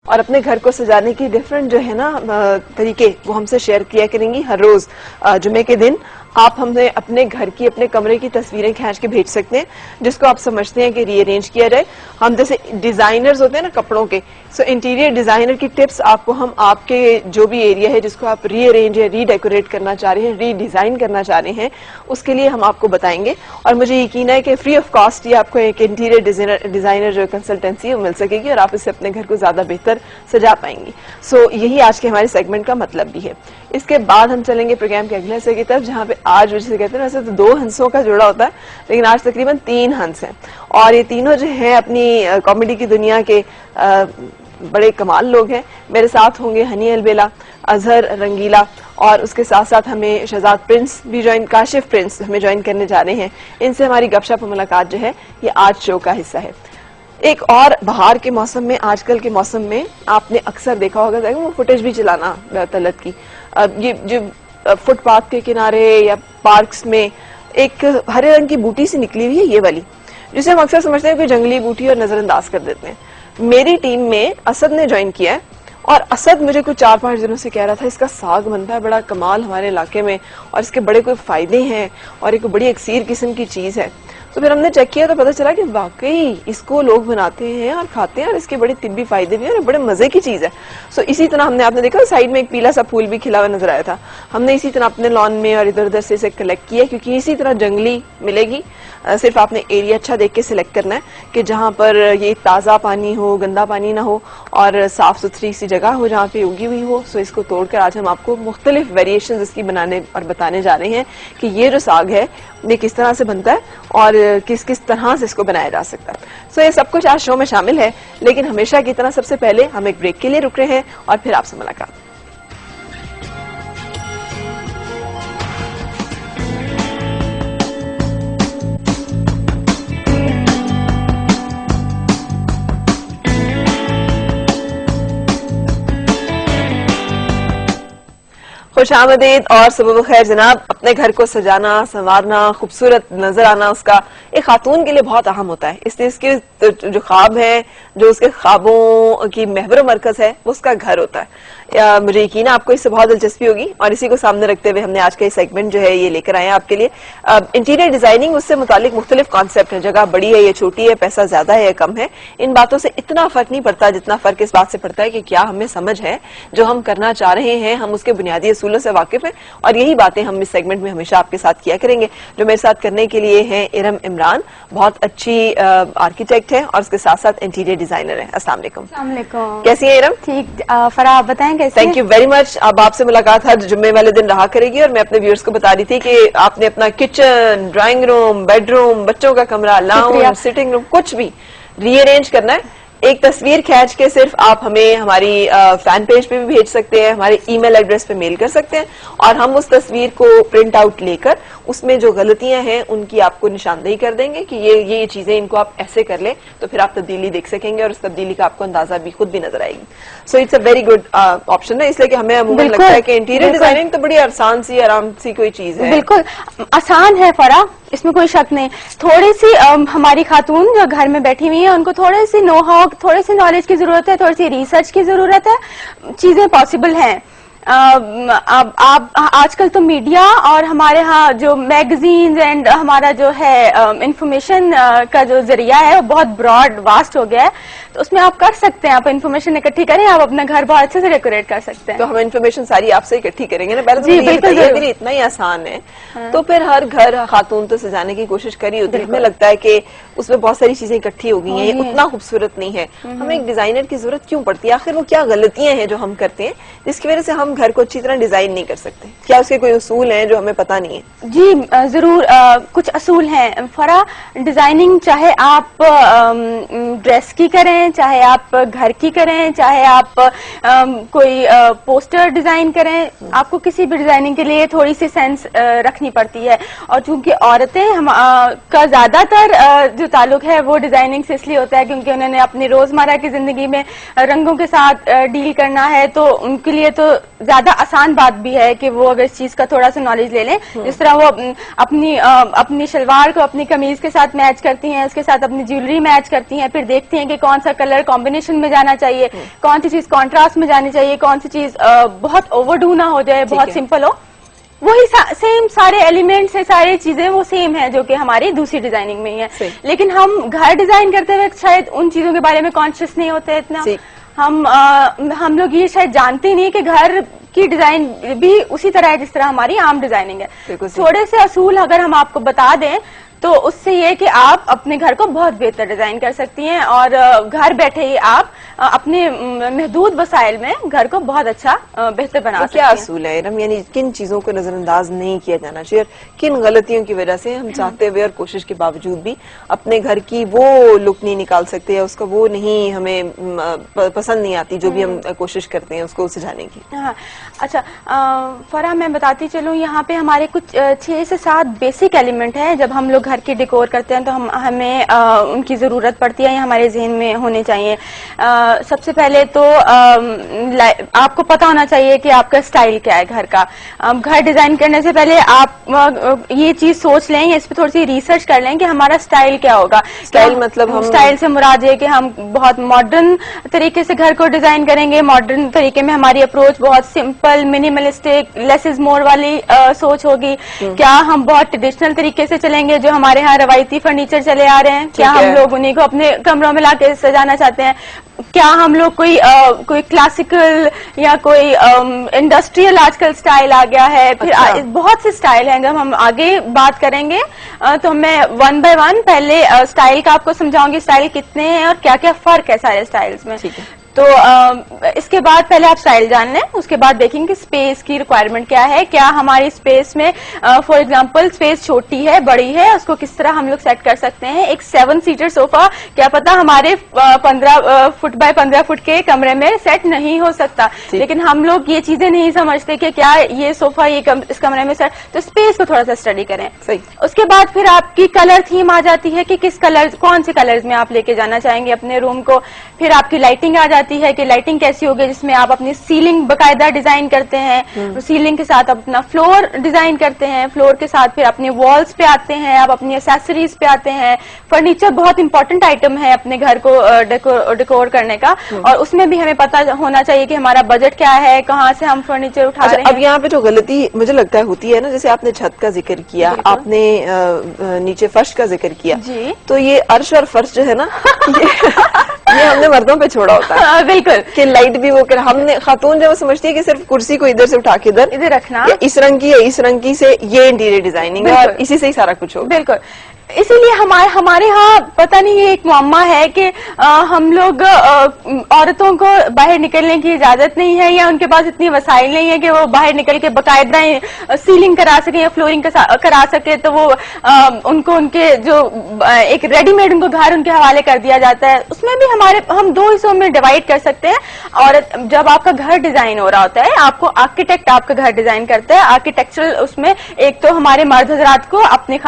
और अपने घर को सजाने की डिफरेंट जो है ना तरीके वो हमसे शेयर किया करेंगी हर रोज। जुमे के दिन आप हमें अपने घर की, अपने कमरे की तस्वीरें खींच के भेज सकते हैं जिसको आप समझते हैं कि रीअरेंज किया जाए। हम जैसे डिजाइनर्स होते हैं ना कपड़ों के, सो इंटीरियर डिजाइनर की टिप्स आपको हम आपके जो भी एरिया है जिसको आप रीअरेंज या रीडेकोरेट करना चाह रहे हैं, रीडिजाइन करना चाह रहे हैं, उसके लिए हम आपको बताएंगे। और मुझे यकीन है कि फ्री ऑफ कॉस्ट ये आपको एक इंटीरियर डिजाइनर जो कंसल्टेंसी है वो मिल सकेगी और आप इससे अपने घर को ज्यादा बेहतर सजा पाएंगी। सो यही आज के हमारे सेगमेंट का मतलब भी है। इसके बाद हम चलेंगे प्रोग्राम के अगले हिस्से की तरफ, जहां पे आज जैसे कहते हैं वैसे तो 2 हंसों का जोड़ा होता है, लेकिन आज तकरीबन 3 हंस हैं और ये तीनों जो हैं अपनी कॉमेडी की दुनिया के बड़े कमाल लोग हैं। मेरे साथ होंगे हनी अलबेला, अजहर रंगीला और उसके साथ साथ हमें शहजाद प्रिंस भी ज्वाइन, काशिफ प्रिंस हमें ज्वाइन करने जा रहे हैं। इनसे हमारी गपशप मुलाकात जो है ये आज शो का हिस्सा है। एक और बहार के मौसम में, आजकल के मौसम में आपने अक्सर देखा होगा वो फुटेज भी चलाना तलत की, ये जो फुटपाथ के किनारे या पार्क्स में एक हरे रंग की बूटी सी निकली हुई है, ये वाली, जिसे हम अक्सर समझते हैं कि जंगली बूटी और नजरअंदाज कर देते हैं। मेरी टीम में असद ने ज्वाइन किया है और असद मुझे कुछ 4-5 दिनों से कह रहा था इसका साग बनता है बड़ा कमाल हमारे इलाके में और इसके बड़े कोई फायदे हैं और एक बड़ी अक्सीर किस्म की चीज है। तो फिर हमने चेक किया तो पता चला कि वाकई इसको लोग बनाते हैं और खाते हैं और इसके बड़े तिब्बी फायदे भी हैं और बड़े मजे की चीज है। सो इसी तरह हमने, आपने देखा साइड में एक पीला सा फूल भी खिला हुआ नजर आया था, हमने इसी तरह अपने लॉन में और इधर उधर से इसे कलेक्ट किया क्योंकि इसी तरह जंगली मिलेगी। सिर्फ आपने एरिया अच्छा देख के सिलेक्ट करना है कि जहां पर ये ताजा पानी हो, गंदा पानी ना हो और साफ सुथरी सी जगह हो जहां पे उगी हुई हो। सो इसको तोड़कर आज हम आपको मुख्तलिफ वेरिएशन इसकी बनाने और बताने जा रहे हैं कि ये जो साग है ये किस तरह से बनता है और किस किस तरह से इसको बनाया जा सकता है। सो ये सब कुछ आज शो में शामिल है, लेकिन हमेशा की तरह सबसे पहले हम एक ब्रेक के लिए रुक रहे हैं और फिर आपसे मुलाकात। खुशामदीद और सुबह खैर जनाब। अपने घर को सजाना, संवारना, खूबसूरत नजर आना उसका एक खातून के लिए बहुत अहम होता है, इसलिए इसके जो ख्वाब है, जो उसके ख्वाबों की महवर मरकज है वो उसका घर होता है। मुझे यकीन है आपको इससे बहुत दिलचस्पी होगी और इसी को सामने रखते हुए हमने आज का सेगमेंट जो है ये लेकर आए हैं आपके लिए। इंटीरियर डिजाइनिंग, उससे मुतालिक मुख्तलिफ कॉन्सेप्ट है, जगह बड़ी है या छोटी है, पैसा ज्यादा है या कम है, इन बातों से इतना फर्क नहीं पड़ता जितना फर्क इस बात से पड़ता है कि क्या हमें समझ है जो हम करना चाह रहे हैं, हम उसके बुनियादी असूलों से वाकिफ हैं। और यही बातें हम इस सेगमेंट में हमेशा आपके साथ किया करेंगे। जो मेरे साथ करने के लिए हैं इरम इमरान, बहुत अच्छी आर्किटेक्ट है और उसके साथ साथ इंटीरियर डिजाइनर है। अस्सलाम वालेकुम। कैसी है इरम? ठीक। फराह, आप बताएं कैसे? Thank you very much. अब आपसे मुलाकात हर जुम्मे वाले दिन रहा करेगी और मैं अपने व्यूअर्स को बता रही थी कि आपने अपना किचन, ड्राइंग रूम, बेडरूम, बच्चों का कमरा, लाउंज, सिटिंग रूम, कुछ भी रीअरेंज करना है, एक तस्वीर खींच के सिर्फ आप हमें हमारी फैन पेज पे भी भेज सकते हैं, हमारे ईमेल एड्रेस पे मेल कर सकते हैं और हम उस तस्वीर को प्रिंट आउट लेकर उसमें जो गलतियां हैं उनकी आपको निशानदेही कर देंगे कि ये चीजें इनको आप ऐसे कर लें, तो फिर आप तब्दीली देख सकेंगे और उस तब्दीली का आपको अंदाजा भी खुद भी नजर आएगी। So it's a very good option है, इसलिए कि हमें अमूमन लगता है कि इंटीरियर डिजाइनिंग तो बड़ी आसान सी आराम सी कोई चीज है। बिल्कुल आसान है फरा, इसमें कोई शक नहीं। थोड़ी सी हमारी खातून जो घर में बैठी हुई है उनको थोड़ी सी नो हाउ, थोड़ी सी नॉलेज की जरूरत है, थोड़ी सी रिसर्च की जरूरत है, चीजें पॉसिबल हैं। आप आजकल तो मीडिया और हमारे यहाँ जो मैगजीन्स एंड हमारा जो है इंफॉर्मेशन का जो जरिया है वो बहुत ब्रॉड वास्ट हो गया है, तो उसमें आप कर सकते हैं, आप इंफॉर्मेशन इकट्ठी करें, आप अपना घर बहुत अच्छे से डेकोरेट कर सकते हैं। तो हम इंफॉर्मेशन सारी आपसे इकट्ठी करेंगे ना? पहले जी बिल्कुल, ये इतना ही आसान है। हाँ। तो फिर हर घर खातून तो सजाने की कोशिश करी होती है, हमें लगता है कि उसमें बहुत सारी चीजें इकट्ठी हो गई हैं, ये उतना खूबसूरत नहीं है, हमें एक डिजाइनर की जरूरत क्यों पड़ती है? आखिर वो क्या गलतियां हैं जो हम करते हैं जिसकी वजह से हम घर को अच्छी तरह डिजाइन नहीं कर सकते? क्या उसके कोई उसूल हैं जो हमें पता नहीं है? जी जरूर, कुछ असूल हैं फरा। डिजाइनिंग चाहे आप ड्रेस की करें, चाहे आप घर की करें, चाहे आप कोई पोस्टर डिजाइन करें, आपको किसी भी डिजाइनिंग के लिए थोड़ी सी सेंस रखनी पड़ती है। और चूंकि औरतें का ज्यादातर जो ताल्लुक है वो डिजाइनिंग से इसलिए होता है क्योंकि उन्होंने अपनी रोजमर्रा की जिंदगी में रंगों के साथ डील करना है, तो उनके लिए तो ज्यादा आसान बात भी है कि वो अगर इस चीज का थोड़ा सा नॉलेज ले लें। जिस तरह वो अपनी शलवार को अपनी कमीज के साथ मैच करती हैं, उसके साथ अपनी ज्वेलरी मैच करती हैं, फिर देखती हैं कि कौन सा कलर कॉम्बिनेशन में जाना चाहिए, कौन सी चीज कॉन्ट्रास्ट में जानी चाहिए, कौन सी चीज बहुत ओवरडू ना हो जाए, बहुत सिंपल हो। वही सेम सारे एलिमेंट्स है, सारी चीजें वो सेम है जो कि हमारी दूसरी डिजाइनिंग में ही है। लेकिन हम घर डिजाइन करते वक्त शायद उन चीजों के बारे में कॉन्शियस नहीं होते इतना। हम लोग ये शायद जानते ही नहीं कि घर की डिजाइन भी उसी तरह है जिस तरह हमारी आम डिजाइनिंग है। थोड़े से असूल अगर हम आपको बता दें तो उससे ये कि आप अपने घर को बहुत बेहतर डिजाइन कर सकती हैं और घर बैठे ही आप अपने महदूद वसाइल में घर को बहुत अच्छा बेहतर बना सकते हैं। क्या असूल है इरम, यानी किन चीजों को नजरअंदाज नहीं किया जाना चाहिए, किन गलतियों की वजह से हम चाहते हुए और कोशिश के बावजूद भी अपने घर की वो लुक नहीं निकाल सकते या उसका वो नहीं हमें पसंद नहीं आती जो भी हम कोशिश करते हैं उसको सुझाने की। हाँ, अच्छा फराह मैं बताती चलूँ, यहाँ पे हमारे कुछ 6 से 7 बेसिक एलिमेंट हैं। जब हम लोग घर की डेकोर करते हैं तो हमें उनकी जरूरत पड़ती है, ये हमारे जहन में होने चाहिए। सबसे पहले तो आपको पता होना चाहिए कि आपका स्टाइल क्या है घर का। घर डिजाइन करने से पहले आप ये चीज सोच लें या इस पे थोड़ी सी रिसर्च कर लें कि हमारा स्टाइल क्या होगा। स्टाइल मतलब स्टाइल से मुराद है कि हम बहुत मॉडर्न तरीके से घर को डिजाइन करेंगे। मॉडर्न तरीके में हमारी अप्रोच बहुत simple, minimalistic, less is more वाली सोच होगी। क्या हम बहुत ट्रेडिशनल तरीके से चलेंगे जो हमारे यहाँ रवायती फर्नीचर चले आ रहे हैं, क्या हम लोग उन्हीं को अपने कमरों में लाके सजाना चाहते हैं? क्या हम लोग कोई क्लासिकल या कोई इंडस्ट्रियल आजकल स्टाइल आ गया है। फिर बहुत से स्टाइल हैं। जब हम आगे बात करेंगे तो मैं 1 बाय 1 पहले स्टाइल का आपको समझाऊंगी, स्टाइल कितने हैं और क्या क्या फर्क है सारे स्टाइल्स में। तो इसके बाद पहले आप स्टाइल जान लें, उसके बाद देखेंगे कि स्पेस की रिक्वायरमेंट क्या है। क्या हमारी स्पेस में फॉर एग्जांपल स्पेस छोटी है, बड़ी है, उसको किस तरह हम लोग सेट कर सकते हैं। एक 7 सीटर सोफा क्या पता हमारे 15 फुट बाय 15 फुट के कमरे में सेट नहीं हो सकता, लेकिन हम लोग ये चीजें नहीं समझते कि क्या ये सोफा इस कमरे में सेट। तो स्पेस को थोड़ा सा स्टडी करें। उसके बाद फिर आपकी कलर थीम आ जाती है कि किस कलर, कौन से कलर्स में आप लेके जाना चाहेंगे अपने रूम को। फिर आपकी लाइटिंग आ जाती है कि लाइटिंग कैसी होगी, जिसमें आप अपनी सीलिंग बकायदा डिजाइन करते हैं। सीलिंग के साथ आप अपना फ्लोर डिजाइन करते हैं, फ्लोर के साथ फिर अपने वॉल्स पे आते हैं, आप अपनी एक्सेसरीज पे आते हैं। फर्नीचर बहुत इंपॉर्टेंट आइटम है अपने घर को डेकोर करने का, और उसमें भी हमें पता होना चाहिए कि हमारा बजट क्या है, कहाँ से हम फर्नीचर उठा रहे हैं। अब यहाँ पे जो गलती मुझे लगता है होती है ना, जैसे आपने छत का जिक्र किया, आपने नीचे फर्श का जिक्र किया, तो ये अर्श और फर्श जो है ना ये हमने मर्दों पे छोड़ा होता है। बिल्कुल, कि लाइट भी वो कर, हमने खातून जो समझती है कि सिर्फ कुर्सी को इधर से उठा के इधर रखना, इस रंग की है, इस रंग की से ये इंटीरियर डिजाइनिंग है और इसी से ही सारा कुछ हो। बिल्कुल, इसीलिए हमारे यहाँ पता नहीं ये एक मुअम्मा है कि हम लोग औरतों को बाहर निकलने की इजाजत नहीं है या उनके पास इतनी वसाइल नहीं है कि वो बाहर निकल के बाकायदा सीलिंग करा सके या फ्लोरिंग करा सके। तो वो उनको उनके जो एक रेडीमेड उनको घर उनके हवाले कर दिया जाता है। उसमें भी हम 2 हिस्सों में डिवाइड कर सकते हैं। और जब आपका घर डिजाइन हो रहा होता है, आपको आर्किटेक्ट आपका घर डिजाइन करता है। आर्किटेक्चरल उसमें एक तो हमारे मर्द हजरात को अपने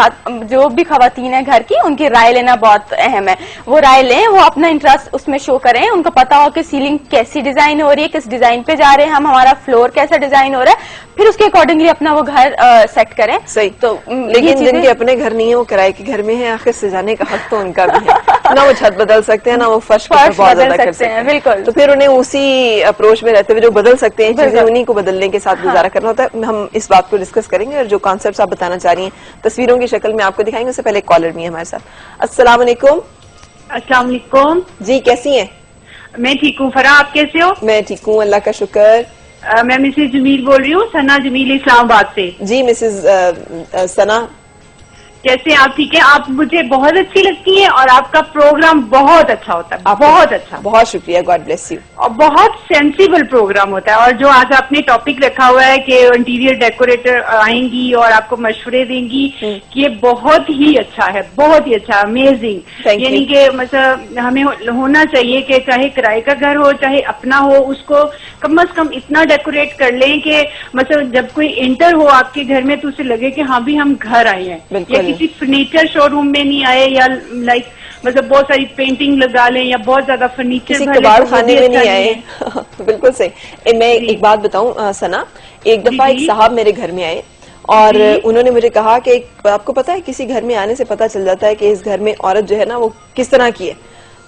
जो भी खवातीन है घर की, उनकी राय लेना बहुत अहम है। वो राय लें, वो अपना इंटरेस्ट उसमें शो करें, उनको पता हो कि सीलिंग कैसी डिजाइन हो रही है, किस डिजाइन पे जा रहे हैं हम, हमारा फ्लोर कैसा डिजाइन हो रहा है, फिर उसके अकॉर्डिंगली अपना वो घर सेट करें। सही। तो लेकिन जिनके अपने घर नहीं है, वो किराए के घर में है, आखिर सजाने का हक तो उनका भी है ना। वो छत बदल सकते हैं, ना वो फर्श बहुत ज्यादा कर सकते हैं। बिल्कुल, तो फिर उन्हें उसी अप्रोच में रहते हुए जो बदल सकते हैं चीजें, उन्हीं को बदलने के साथ गुजारा करना होता है। हम इस बात को डिस्कस करेंगे और जो कॉन्सेप्ट आप बताना चाह रही हैं तस्वीरों की शक्ल में आपको दिखाएंगे। उससे पहले कॉलर भी है हमारे साथ। अस्सलाम वालेकुम। अस्सलाम वालेकुम जी, कैसी हैं? मैं ठीक हूँ। फराह, आप कैसे हो? मैं ठीक हूँ, अल्लाह का शुक्र। मैं मिसेज जमील बोल रही हूँ, सना जमील, इस्लामाबाद से। जी मिसेज सना, कैसे आप? ठीक है। आप मुझे बहुत अच्छी लगती हैं और आपका प्रोग्राम बहुत अच्छा होता है, बहुत अच्छा। बहुत शुक्रिया, गॉड ब्लेस यू। और बहुत सेंसिबल प्रोग्राम होता है। और जो आज आपने टॉपिक रखा हुआ है कि इंटीरियर डेकोरेटर आएंगी और आपको मशवरे देंगी, कि ये बहुत ही अच्छा है, बहुत ही अच्छा, अमेजिंग। यानी कि मतलब हमें होना चाहिए कि चाहे किराए का घर हो चाहे अपना हो, उसको कम से कम इतना डेकोरेट कर लें कि मतलब जब कोई एंटर हो आपके घर में तो उसे लगे कि हाँ भी हम घर आए हैं, या किसी फर्नीचर शोरूम में नहीं आए, या लाइक मतलब बहुत सारी पेंटिंग लगा लें या बहुत ज्यादा फर्नीचर किसी कबाड़ खाने में नहीं आए। बिल्कुल सही। मैं एक बात बताऊं सना, एक दफा एक साहब मेरे घर में आए और उन्होंने मुझे कहा कि आपको पता है किसी घर में आने से पता चल जाता है कि इस घर में औरत जो है ना वो किस तरह की है।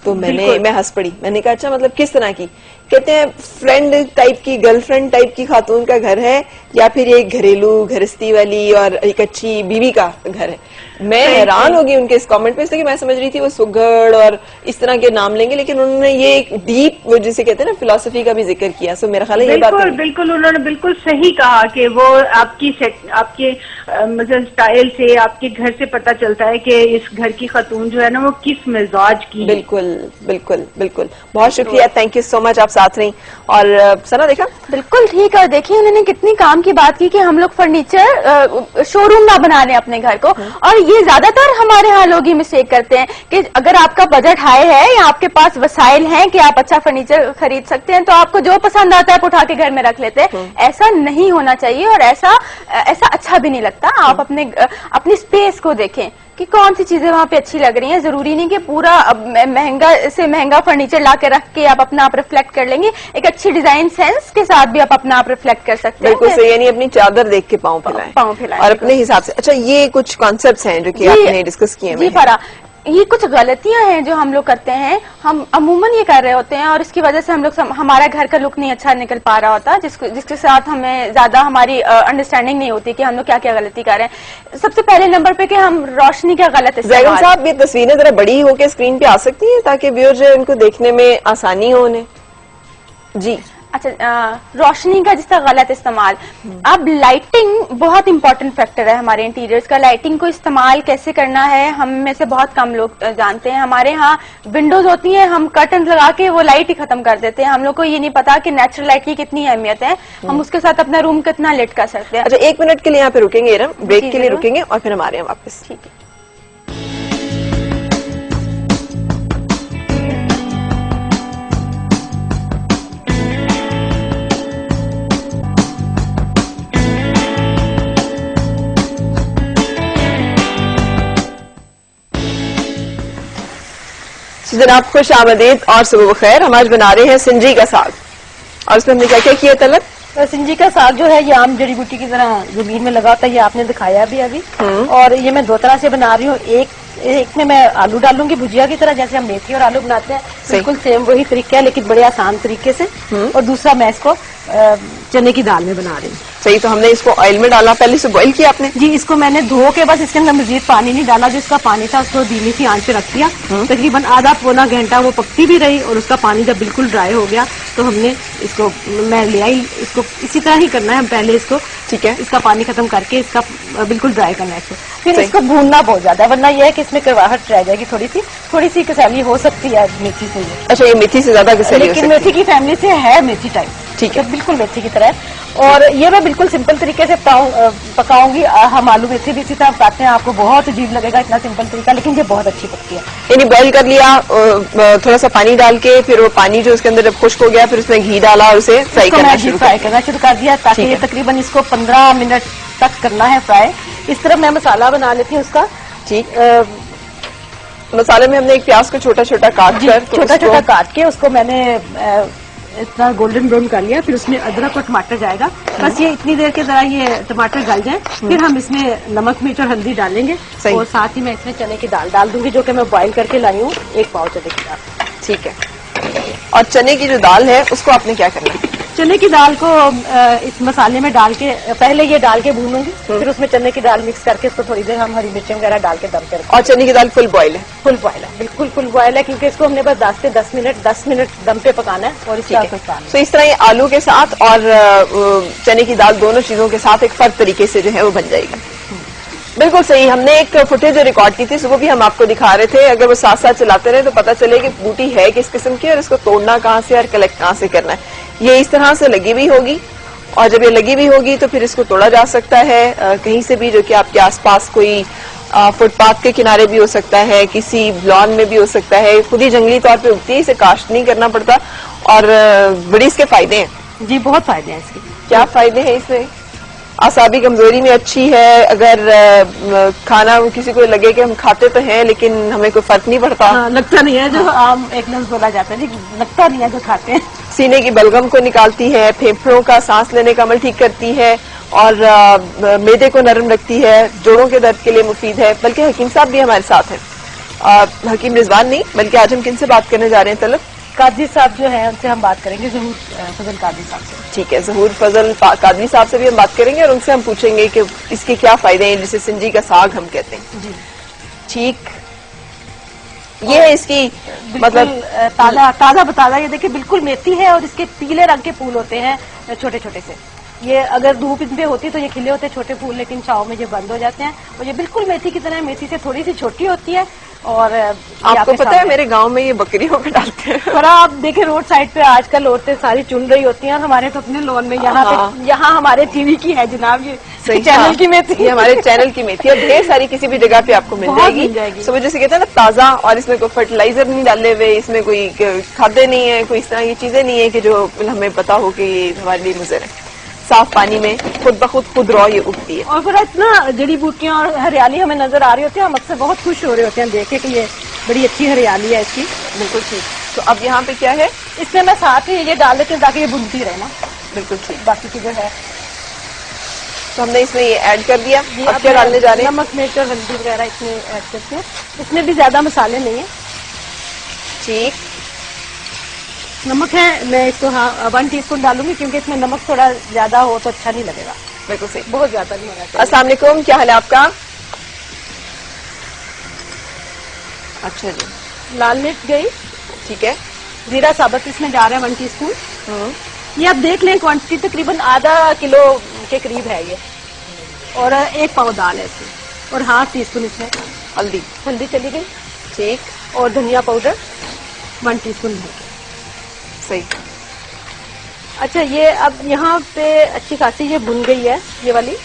तो मैं हंस पड़ी। मैंने कहा अच्छा मतलब किस तरह की? कहते हैं फ्रेंड टाइप की, गर्लफ्रेंड टाइप की खातून का घर है या फिर एक घरेलू गृहस्थी वाली और एक अच्छी बीवी का घर है। मैं हैरान हो गई उनके इस कमेंट पे, इसलिए मैं समझ रही थी वो सुगड़ और इस तरह के नाम लेंगे, लेकिन उन्होंने ये एक डीप जिसे कहते हैं ना फिलॉसफी का भी जिक्र किया। सो मेरा ख्याल है ये बात बिल्कुल उन्होंने बिल्कुल सही कहा कि वो आपके मतलब स्टाइल से, आपके घर से पता चलता है कि इस घर की खातून जो है ना वो किस मिजाज की। बिल्कुल बिल्कुल बिल्कुल। बहुत शुक्रिया, थैंक यू सो मच, आप साथ रही। और सना देखा बिल्कुल ठीक है। देखिए उन्होंने कितनी काम की बात की कि हम लोग फर्नीचर शोरूम ना बना लें अपने घर को। और ये ज्यादातर हमारे यहाँ लोग ही मिस्टेक करते हैं कि अगर आपका बजट हाई है या आपके पास वसाइल हैं कि आप अच्छा फर्नीचर खरीद सकते हैं तो आपको जो पसंद आता है आप उठा के घर में रख लेते हैं। ऐसा नहीं होना चाहिए और ऐसा अच्छा भी नहीं लगता। आप अपनी स्पेस को देखें कि कौन सी चीजें वहां पे अच्छी लग रही हैं। जरूरी नहीं कि पूरा महंगा से महंगा फर्नीचर ला के रख के आप अपना आप रिफ्लेक्ट कर लेंगे। एक अच्छी डिजाइन सेंस के साथ भी आप अपना आप रिफ्लेक्ट कर सकते हैं। बिल्कुल सही, यानी अपनी चादर देख के पाँव फैलाएं और अपने हिसाब से। अच्छा, ये कुछ कॉन्सेप्ट्स हैं जो कि आपने डिस्कस किए हैं। जी फरा, ये कुछ गलतियां हैं जो हम लोग करते हैं। हम अमूमन ये कर रहे होते हैं और इसकी वजह से हम लोग हमारा घर का लुक नहीं अच्छा निकल पा रहा होता, जिसके साथ हमें ज्यादा हमारी अंडरस्टैंडिंग नहीं होती कि हम लोग क्या क्या गलती कर रहे हैं। सबसे पहले नंबर पे कि हम रोशनी का गलत इस्तेमाल। जैगम साहब, ये तस्वीरें जरा बड़ी होकर स्क्रीन पे आ सकती हैं ताकि व्यूअर जो है उनको देखने में आसानी हो उन्हें। जी अच्छा, रोशनी का जिसका गलत इस्तेमाल। अब लाइटिंग बहुत इंपॉर्टेंट फैक्टर है हमारे इंटीरियर्स का। लाइटिंग को इस्तेमाल कैसे करना है हम में से बहुत कम लोग जानते हैं। हमारे यहाँ विंडोज होती हैं, हम कर्टन लगा के वो लाइट ही खत्म कर देते हैं। हम लोग को ये नहीं पता कि नेचुरल लाइट की कितनी अहमियत है, हम उसके साथ अपना रूम कितना लिट कर सकते हैं। अच्छा, 1 मिनट के लिए यहाँ पे रुकेंगे इरम, ब्रेक के लिए रुकेंगे और फिर हम आ रहे हैं वापस। ठीक है। जनाब खुश आमदीद और सुबह बखैर। हम आज बना रहे हैं सिंजी का साग और उसमें हमने क्या क्या किया तलब? सिंजी का साग जो है ये आम जड़ी बूटी की तरह जमीन में लगा होता है, ये आपने दिखाया भी अभी। और ये मैं 2 तरह से बना रही हूँ। एक में मैं आलू डालूंगी भुजिया की तरह, जैसे हम मेथी और आलू बनाते हैं, बिल्कुल सेम वही तरीका है लेकिन बड़े आसान तरीके से। और दूसरा मैं इसको चने की दाल में बना रही हूँ। सही, तो हमने इसको ऑयल में डाला, पहले से बॉईल किया आपने? जी, इसको मैंने धो के बस इसके अंदर मजीद पानी नहीं डाला, जो इसका पानी था उसको धीमी सी आंच पे रख दिया। तकरीबन आधा पौना घंटा वो पकती भी रही और उसका पानी जब बिल्कुल ड्राई हो गया तो हमने इसको, मैं ले आई, इसको इसी तरह ही करना है। हम पहले इसको, ठीक है, इसका पानी खत्म करके इसका बिल्कुल ड्राई करना है इसको, फिर इसको भूनना बहुत ज्यादा है, वरना यह है कि इसमें करवाहट रह जाएगी। थोड़ी सी कसैली हो सकती है मेथी से। अच्छा, ये मेथी से ज्यादा कसैली, लेकिन मेथी की फैमिली से है मेथी टाइप, ठीक है, बिल्कुल मेथी की तरह। और ये मैं बिल्कुल सिंपल तरीके से पकाऊंगी। हम आलू मेथी भी इसी तरह पकाते हैं, आपको बहुत अजीब लगेगा इतना सिंपल तरीका, लेकिन ये बहुत अच्छी पकती है। यानी बॉईल कर लिया, थोड़ा सा पानी डाल के, फिर वो पानी जो उसके अंदर जब खुश्क हो गया फिर उसमें घी डाला और उसे फ्राई करना शुरू कर दिया, ताकि ये तकरीबन इसको 15 मिनट तक करना है फ्राई। इस तरफ मैं मसाला बना लेती हूँ उसका। ठीक, मसाले में हमने एक प्याज को छोटा छोटा काट के उसको मैंने इतना गोल्डन ब्राउन कर लिया। फिर उसमें अदरक और टमाटर जाएगा, बस ये इतनी देर के जरा ये टमाटर गल जाए, फिर हम इसमें नमक मिर्च और हल्दी डालेंगे और साथ ही मैं इसमें चने की दाल डाल दूंगी, जो कि मैं बॉईल करके लाई हूँ, 1 पाव चने की दाल। ठीक है, और चने की जो दाल है उसको आपने क्या करना है? चने की दाल को इस मसाले में डाल के पहले ये डाल के भूनूंगी, फिर उसमें चने की दाल मिक्स करके उसको थोड़ी देर हम हरी मिर्चें वगैरह डाल के दम कर। और चने की दाल फुल बॉयल है? फुल बॉयल है, बिल्कुल फुल बॉयल है, क्योंकि इसको हमने बस 10 मिनट दम पे पकाना है। और तो इस तरह ये आलू के साथ और चने की दाल दोनों चीजों के साथ एक फर्क तरीके से जो है वो बन जाएगी। बिल्कुल सही। हमने एक फुटेज रिकॉर्ड की थी, सुबह भी हम आपको दिखा रहे थे। अगर वो साथ साथ चलाते रहे तो पता चले कि बूटी है किस किस्म की और इसको तोड़ना कहाँ से और कलेक्ट कहाँ से करना है। ये इस तरह से लगी हुई होगी और जब ये लगी हुई होगी तो फिर इसको तोड़ा जा सकता है कहीं से भी, जो कि आपके आसपास कोई फुटपाथ के किनारे भी हो सकता है, किसी लॉन में भी हो सकता है, खुद ही जंगली तौर पे उगती है, इसे काश्त नहीं करना पड़ता। और बड़ी इसके फायदे हैं। जी, बहुत फायदे हैं इसके। क्या फायदे हैं इसमें? आसाबी कमजोरी में अच्छी है। अगर खाना किसी को लगे कि हम खाते तो हैं लेकिन हमें कोई फर्क नहीं पड़ता। लगता नहीं है, जो आम एक लफ्ज बोला जाता है, लगता नहीं है जो खाते हैं। सीने की बलगम को निकालती है, फेफड़ों का सांस लेने का अमल ठीक करती है और मैदे को नरम रखती है, जोड़ों के दर्द के लिए मुफीद है। बल्कि हकीम साहब भी हमारे साथ हैं, हकीम रिजवान नहीं बल्कि आज हम किनसे बात करने जा रहे हैं तलब? कादरी साहब जो है उनसे हम बात करेंगे, ज़हूर फजल कादरी साहब से। ठीक है, ज़हूर फजल कादरी साहब से भी हम बात करेंगे और उनसे हम पूछेंगे कि इसके क्या फायदे हैं, जिसे सिंजी का साग हम कहते हैं। जी ठीक, ये है इसकी मतलब ताजा ताजा बताजा। ये देखिए बिल्कुल मेथी है और इसके पीले रंग के फूल होते हैं छोटे छोटे से। ये अगर धूप इन पे होती तो ये खिले होते छोटे फूल, लेकिन छाव में ये बंद हो जाते हैं और ये बिल्कुल मेथी की तरह, मेथी से थोड़ी सी छोटी होती है। और आपको पता है मेरे गांव में ये बकरियों को डालते हैं। पर आप देखें रोड साइड पे आजकल औरतें सारी चुन रही होती हैं और हमारे तो अपने लोन में यहाँ पे, यहाँ हमारे टीवी की है जनाब, ये चैनल की मेथी, ये हमारे चैनल की मेथी और ढेर सारी किसी भी जगह पे आपको मिल जाएगी। सुबह जैसे कहते हैं ना ताजा, और इसमें कोई फर्टिलाइजर नहीं डाले हुए, इसमें कोई खाद्य नहीं है, कोई इस तरह की चीजें नहीं है कि जो हमें पता हो कि ये हमारे लिए मुज़र है। साफ पानी में खुद ब खुद रॉ ये उगती है और फिर इतना जड़ी बूटियां और हरियाली हमें नजर आ रही होती है, हम अक्सर बहुत खुश हो रहे होते हैं देख के कि ये बड़ी अच्छी हरियाली है इसकी। बिल्कुल ठीक। तो अब यहाँ पे क्या है, इसमें मैं साथ ही ये डाल देती हूँ ताकि ये बुनती रहे ना। बिल्कुल ठीक। बाकी की जो है तो हमने इसमें ये ऐड कर दिया। अब क्या डालने जा रहे हैं? नमक, मिर्च और हल्दी वगैरह इसमें ऐड करते हैं। इसमें भी ज्यादा मसाले नहीं है। ठीक, नमक है, मैं इसको 1 टीस्पून डालूंगी क्योंकि इसमें नमक थोड़ा ज्यादा हो तो अच्छा नहीं लगेगा। बिल्कुल सही, बहुत ज्यादा नहीं होना चाहिए। अस्सलाम वालेकुम, क्या हाल है आपका? अच्छा जी, लाल मिर्च गई, ठीक है। जीरा साबुत इसमें जा रहा है 1 टीस्पून। ये आप देख लें क्वांटिटी तकरीबन आधा किलो के करीब है ये, और 1 पाव दाल है इसमें, और 1/2 टीस्पून इसमें हल्दी चली गई। ठीक, और धनिया पाउडर 1 टीस्पून भर के। सही। अच्छा, ये अब यहाँ पे अच्छी खासी ये भुन गई है ये वाली।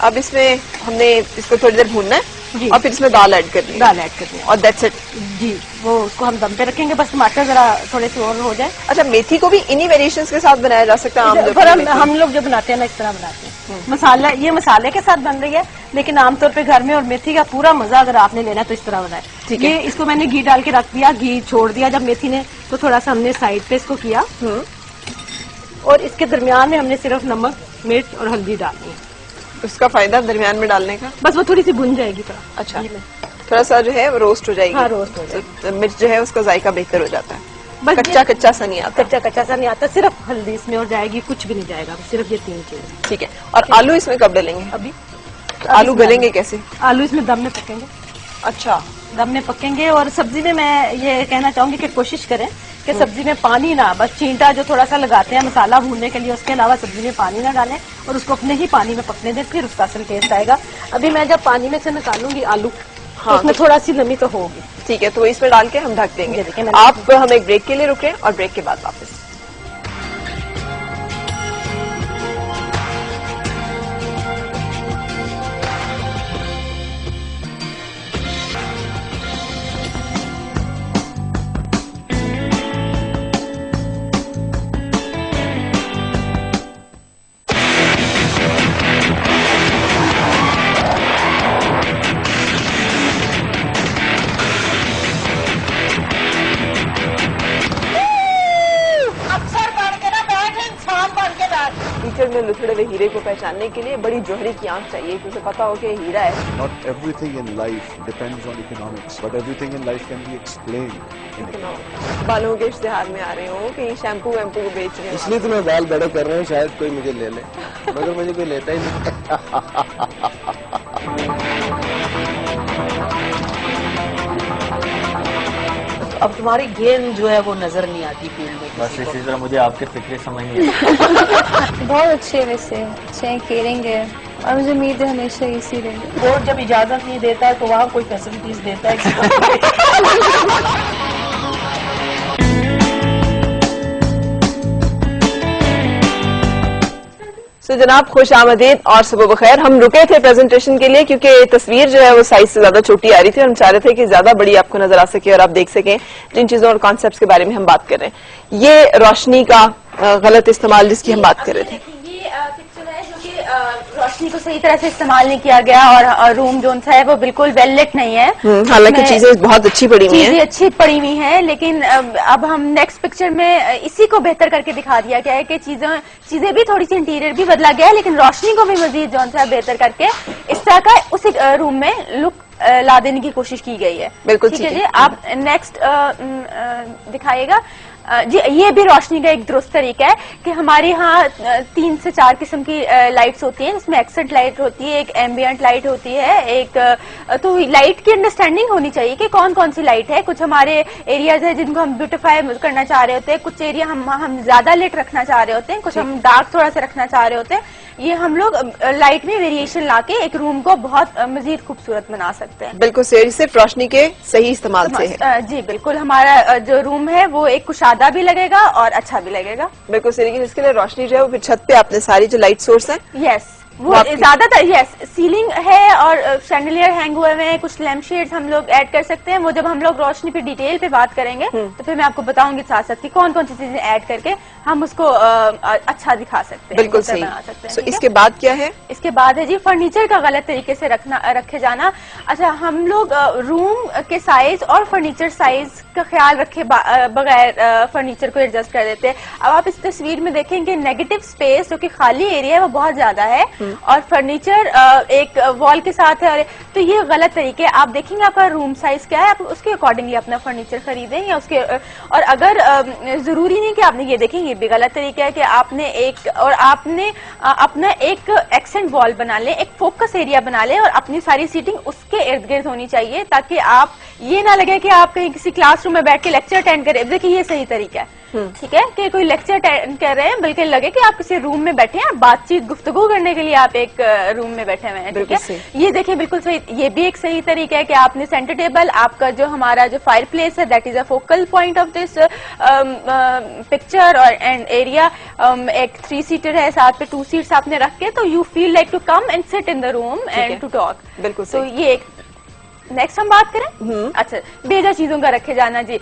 अब इसमें हमने इसको थोड़ी देर भूनना है जी। और फिर इसमें दाल ऐड करनी है। दाल ऐड करनी है और दैट्स इट जी। वो उसको हम दम पे रखेंगे, बस टमाटर जरा थोड़े से और हो जाए। अच्छा, मेथी को भी इन्हीं वेरिएशंस के साथ बनाया जा सकता है? पर हम लोग जो बनाते हैं ना इस तरह बनाते हैं। मसाला ये मसाले के साथ बन रही है, लेकिन आमतौर पे घर में, और मेथी का पूरा मजा अगर आपने लेना है तो इस तरह बनाए। ठीक है। ये इसको मैंने घी डाल के रख दिया, घी छोड़ दिया जब मेथी ने, तो थोड़ा सा हमने साइड पे इसको किया और इसके दरमियान में हमने सिर्फ नमक, मिर्च और हल्दी डालनी है। उसका फायदा दरमियान में डालने का? बस वो थोड़ी सी भुन जाएगी थोड़ा। अच्छा, थोड़ा सा जो है वो रोस्ट हो जाएगी। हाँ, रोस्ट हो जाएगी। तो मिर्च जो है उसका जायका बेहतर हो जाता है, बस कच्चा कच्चा सा नहीं आता। कच्चा कच्चा सा नहीं आता, सिर्फ हल्दी इसमें और जाएगी, कुछ भी नहीं जाएगा, सिर्फ ये 3 चीज। ठीक है। और आलू इसमें कब डालेंगे? अभी आलू गलेंगे कैसे? आलू इसमें दम में पकेंगे। अच्छा, दम में पकेंगे। और सब्जी में मैं ये कहना चाहूंगी कि कोशिश करें कि सब्जी में पानी ना, बस चींटा जो थोड़ा सा लगाते हैं मसाला भूनने के लिए, उसके अलावा सब्जी में पानी ना डालें और उसको अपने ही पानी में पकने दें, फिर उसका असल टेस्ट आएगा। अभी मैं जब पानी में से निकालूंगी आलू, हाँ, तो उसमें थोड़ा सी नमी तो होगी। ठीक है, तो इसमें डाल के हम ढक देंगे। देखिए, आप हम एक ब्रेक के लिए रुके और ब्रेक के बाद वापस। में लुथड़े हुए हीरे को पहचानने के लिए बड़ी जोहरी की आंख चाहिए, क्योंकि पता हो कि हीरा है। Not everything in life depends on economics, but everything in life can be explained in economics. बालों के इश्तिहार में आ रहे हो कि शैम्पू वैम्पू को बेच रहे हो, इसलिए तो मैं बाल बड़े कर रहा हूँ, शायद कोई मुझे ले ले, मगर मुझे कोई लेता ही नहीं। अब तुम्हारी गेंद जो है वो नजर नहीं आती फील्ड में। बस इसी तरह मुझे आपके फिक्रे समझ नहीं आती। बहुत अच्छे, वैसे अच्छे केयरिंग और मुझे उम्मीद है हमेशा इसी रहेंगे। कोर्ट जब इजाजत नहीं देता है तो वहाँ कोई फैसिलिटीज देता है जनाब खुश आमदीद और सुबह बखैर। हम रुके थे प्रेजेंटेशन के लिए क्योंकि तस्वीर जो है वो साइज से ज्यादा छोटी आ रही थी और हम चाह रहे थे कि ज्यादा बड़ी आपको नजर आ सके और आप देख सकें जिन चीजों और कॉन्सेप्ट्स के बारे में हम बात कर रहे हैं। ये रोशनी का गलत इस्तेमाल जिसकी हम बात कर रहे थे, रोशनी को सही तरह से इस्तेमाल नहीं किया गया और रूम जो है वो बिल्कुल वेल लिट नहीं है। हालांकि चीजें बहुत अच्छी पड़ी हुई हैं। चीजें अच्छी पड़ी हुई हैं, लेकिन अब हम नेक्स्ट पिक्चर में इसी को बेहतर करके दिखा दिया गया है कि चीजें भी थोड़ी सी इंटीरियर भी बदला गया है, लेकिन रोशनी को भी मजीद जो है बेहतर करके इस तरह का उसी रूम में लुक ला देने की कोशिश की गई है। बिल्कुल ठीक है जी। आप नेक्स्ट दिखाइएगा जी। ये भी रोशनी का एक दुरुस्त तरीका है कि हमारे यहाँ 3 से 4 किस्म की लाइट्स होती हैं, जिसमें एक्सेंट लाइट होती है, एक एम्बियंट लाइट होती है, एक तो लाइट की अंडरस्टैंडिंग होनी चाहिए कि कौन कौन सी लाइट है। कुछ हमारे एरियाज है जिनको हम ब्यूटिफाई करना चाह रहे होते हैं, कुछ एरिया हम ज्यादा लाइट रखना चाह रहे होते हैं, कुछ हम डार्क थोड़ा सा रखना चाह रहे होते हैं। ये हम लोग लाइट में वेरिएशन लाके एक रूम को बहुत मजीद खूबसूरत बना सकते हैं। बिल्कुल सिर्फ रोशनी के सही इस्तेमाल से है। जी बिल्कुल, हमारा जो रूम है वो एक कुशादा भी लगेगा और अच्छा भी लगेगा। बिल्कुल सही, लेकिन इसके लिए रोशनी जो है वो फिर छत पे आपने सारी जो लाइट सोर्स है यस वो ज्यादातर यस सीलिंग है और शैंडलियर हैंग हुए हैं, कुछ लैम्प शेड्स हम लोग ऐड कर सकते हैं। वो जब हम लोग रोशनी पे डिटेल पे बात करेंगे तो फिर मैं आपको बताऊंगी साथ साथ कि कौन कौन सी चीजें ऐड करके हम उसको अच्छा दिखा सकते हैं, बिल्कुल सही बना सकते हैं। तो इसके बाद क्या है? इसके बाद है जी फर्नीचर का गलत तरीके से रखे जाना। अच्छा, हम लोग रूम के साइज और फर्नीचर साइज का ख्याल रखे बगैर फर्नीचर को एडजस्ट कर देते हैं। अब आप इस तस्वीर में देखेंगे नेगेटिव स्पेस जो कि खाली एरिया है वो बहुत ज्यादा है और फर्नीचर एक वॉल के साथ है, तो ये गलत तरीके। आप देखेंगे आपका रूम साइज क्या है, आप उसके अकॉर्डिंगली अपना फर्नीचर खरीदें या उसके। और अगर जरूरी नहीं कि आपने ये देखें, ये भी गलत तरीका है कि आपने अपना एक एक्सेंट वॉल बना लें, एक फोकस एरिया बना लें और अपनी सारी सीटिंग उसके इर्द गिर्द होनी चाहिए, ताकि आप ये ना लगे कि आप कहीं किसी क्लासरूम में बैठ के लेक्चर अटेंड करें। देखिए ये सही तरीका है, ठीक है, कि कोई लेक्चर अटेंड कर रहे हैं, बल्कि लगे कि आप किसी रूम में बैठे हैं, बातचीत गुफ्तगू करने के लिए आप एक रूम में बैठे हुए हैं। ठीक है, ये देखिए बिल्कुल सही, ये भी एक सही तरीका है कि आपने सेंटर टेबल, आपका जो हमारा जो फायर प्लेस है that is a focal point of this picture और एंड एरिया। एक 3 सीटर है, साथ पे 2 सीट्स आपने रख के, तो you feel like to come and sit in the room and to talk. बिल्कुल तो ये एक नेक्स्ट हम बात करें। अच्छा, बेजा चीजों का रखे जाना जी।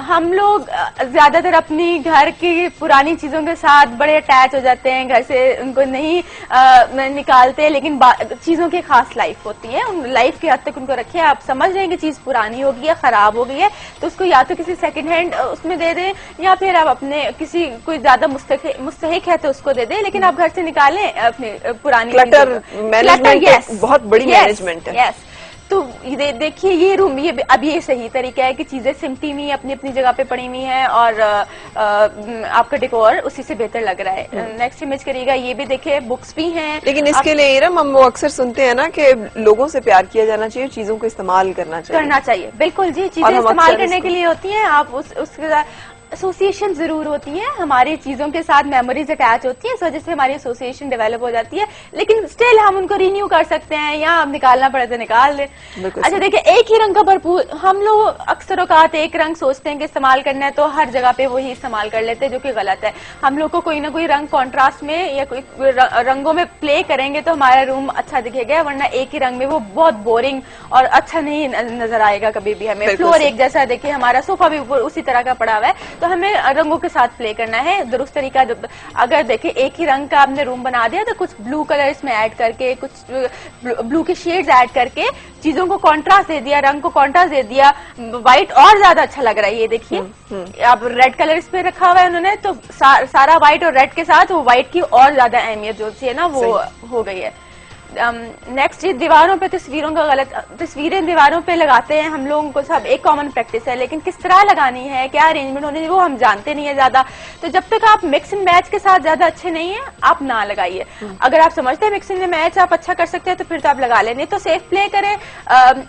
हम लोग ज्यादातर अपनी घर की पुरानी चीजों के साथ बड़े अटैच हो जाते हैं, घर से उनको नहीं निकालते, लेकिन चीजों की खास लाइफ होती है, उन लाइफ के हद तक उनको रखिए। आप समझ रहे हैं कि चीज पुरानी हो गई है, खराब हो गई है, तो उसको या तो किसी सेकंड हैंड उसमें दे दें या फिर आप अपने किसी कोई ज्यादा मुस्तहिक है तो उसको दे दें, लेकिन आप घर से निकालें अपनी पुरानी क्लटर मैनेजमेंट बहुत बड़ी मैनेजमेंट है। तो ये देखिए ये रूम, ये अब ये सही तरीका है कि चीजें सिमटी हुई अपनी अपनी जगह पे पड़ी हुई हैं और आपका डेकोर उसी से बेहतर लग रहा है। नेक्स्ट इमेज करिएगा, ये भी देखिए बुक्स भी हैं, लेकिन इसके लिए इरम हम वो अक्सर सुनते हैं ना कि लोगों से प्यार किया जाना चाहिए, चीजों को इस्तेमाल करना चाहिए। बिल्कुल जी, चीजें इस्तेमाल करने के लिए होती हैं, आप उसके एसोसिएशन जरूर होती है, हमारी चीजों के साथ मेमोरीज अटैच होती है, इस वजह से हमारी एसोसिएशन डेवलप हो जाती है, लेकिन स्टिल हम उनको रिन्यू कर सकते हैं या आप निकालना पड़े तो निकाल दें। अच्छा देखिए, एक ही रंग का भरपूर, हम लोग अक्सर औकात एक रंग सोचते हैं कि इस्तेमाल करना है तो हर जगह पे वही इस्तेमाल कर लेते हैं, जो कि गलत है। हम लोग को कोई ना कोई रंग कॉन्ट्रास्ट में या कोई रंगों में प्ले करेंगे तो हमारा रूम अच्छा दिखेगा, वरना एक ही रंग में वो बहुत बोरिंग और अच्छा नहीं नजर आएगा कभी भी हमें। फ्लोर एक जैसा, देखिए हमारा सोफा भी ऊपर उसी तरह का पड़ा हुआ है, तो हमें रंगों के साथ प्ले करना है दुरुस्त तरीका। अगर देखिए एक ही रंग का आपने रूम बना दिया तो कुछ ब्लू कलर इसमें ऐड करके, कुछ ब्लू के शेड्स ऐड करके चीजों को कॉन्ट्रास्ट दे दिया, रंग को कॉन्ट्रास्ट दे दिया, व्हाइट और ज्यादा अच्छा लग रहा है। ये देखिए अब रेड कलर इस पे रखा हुआ है उन्होंने, तो सारा व्हाइट और रेड के साथ वो व्हाइट की और ज्यादा अहमियत जो है ना वो हो गई है। नेक्स्ट ये दीवारों पे तस्वीरों का गलत, तस्वीरें दीवारों पे लगाते हैं हम लोगों को सब एक कॉमन प्रैक्टिस है, लेकिन किस तरह लगानी है, क्या अरेंजमेंट होनी है वो हम जानते नहीं है ज्यादा। तो जब तक आप मिक्स एंड मैच के साथ ज्यादा अच्छे नहीं है आप ना लगाइए। अगर आप समझते हैं मिक्स एंड मैच आप अच्छा कर सकते हैं तो फिर तो आप लगा लें, नहीं तो सेफ प्ले करें,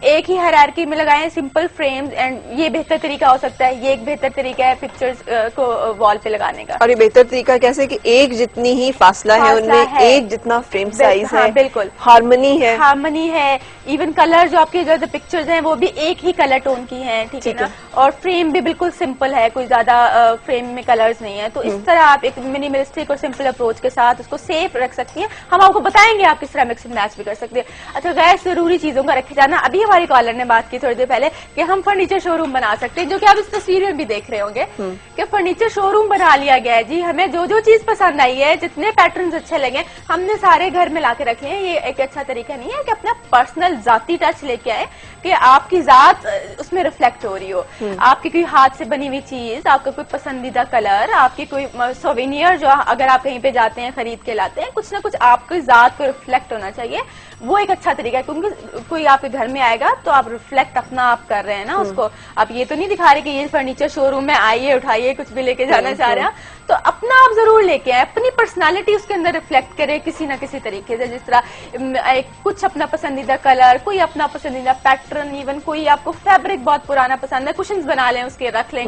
एक ही हायरार्की में लगाएं, सिंपल फ्रेम्स, एंड ये बेहतर तरीका हो सकता है। ये एक बेहतर तरीका है पिक्चर्स को वॉल पे लगाने का। और ये बेहतर तरीका कैसे कि एक जितनी ही फासला है उनमें, एक जितना फ्रेम साइज है, बिल्कुल हार्मनी है, इवन कलर जो आपके जो पिक्चर्स हैं वो भी एक ही कलर टोन की हैं, ठीक है ना, और फ्रेम भी बिल्कुल सिंपल है, कोई ज्यादा फ्रेम में कलर्स नहीं है। तो इस तरह आप एक मिनिमलिस्टिक और सिंपल अप्रोच के साथ उसको सेफ रख सकती हैं। हम आपको बताएंगे आप किस तरह मिक्स एंड मैच भी कर सकते हैं। अच्छा, गैर जरूरी चीजों का रखे जाना, अभी हमारी कॉलर ने बात की थोड़ी देर पहले कि हम फर्नीचर शोरूम बना सकते हैं, जो कि आप इस तस्वीर में भी देख रहे होंगे कि फर्नीचर शोरूम बना लिया गया है जी। हमें जो जो चीज पसंद आई है, जितने पैटर्न्स अच्छे लगे, हमने सारे घर में लाके रखे हैं। ये एक अच्छा तरीका नहीं है कि अपना पर्सनल जाती टच लेके आए कि आपकी जात उसमें रिफ्लेक्ट हो रही हो। आपकी कोई हाथ से बनी हुई चीज, आपका कोई पसंदीदा कलर, आपकी कोई सोवेनियर जो अगर आप कहीं पे जाते हैं खरीद के लाते हैं, कुछ ना कुछ आपकी जात को रिफ्लेक्ट होना चाहिए। वो एक अच्छा तरीका है, क्योंकि कोई आपके घर में आएगा तो आप रिफ्लेक्ट अपना आप कर रहे हैं ना उसको। आप ये तो नहीं दिखा रहे कि ये फर्नीचर शोरूम में आइए, उठाइए, कुछ भी लेके जाना चाह रहे हैं, तो अपना आप जरूर लेके आए, अपनी पर्सनालिटी उसके अंदर रिफ्लेक्ट करे किसी ना किसी तरीके से। जिस तरह कुछ अपना पसंदीदा कलर, कोई अपना पसंदीदा पैटर्न, इवन कोई आपको फैब्रिक बहुत पुराना पसंद है, कुशन्स बना लें उसके, रख लें,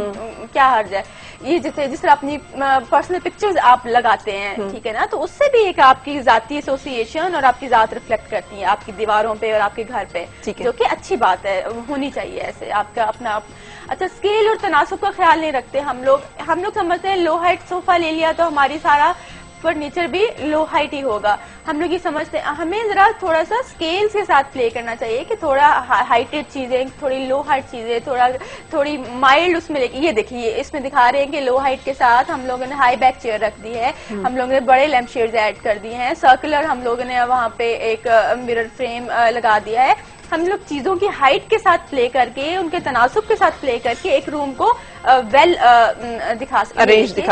क्या हर्ज है। ये जिस तरह अपनी पर्सनल पिक्चर्स आप लगाते हैं, ठीक है ना, तो उससे भी एक आपकी जाती एसोसिएशन और आपकी जात रिफ्लेक्ट करती है आपकी दीवारों पे और आपके घर पे, जो कि अच्छी बात है, होनी चाहिए ऐसे आपका अपना। अच्छा, स्केल और तनासुब का ख्याल नहीं रखते हम लोग समझते हैं लो हाइट सोफा ले लिया तो हमारी सारा फर्नीचर भी लो हाइट ही होगा। हम लोग ये समझते हैं, हमें जरा थोड़ा सा स्केल के साथ प्ले करना चाहिए कि थोड़ा हाइटेड चीजें, थोड़ी लो हाइट चीजें, थोड़ी माइल्ड उसमें लेके। ये देखिए, इसमें दिखा रहे हैं कि लो हाइट के साथ हम लोगों ने हाई बैक चेयर रख दी है, हम लोगों ने बड़े लैम्प शेड्स ऐड कर दिए हैं, सर्कुलर हम लोगों ने वहां पे एक मिरर फ्रेम लगा दिया है। हम लोग चीजों की हाइट के साथ प्ले करके, उनके तनासुब के साथ प्ले करके एक रूम को वेल दिखा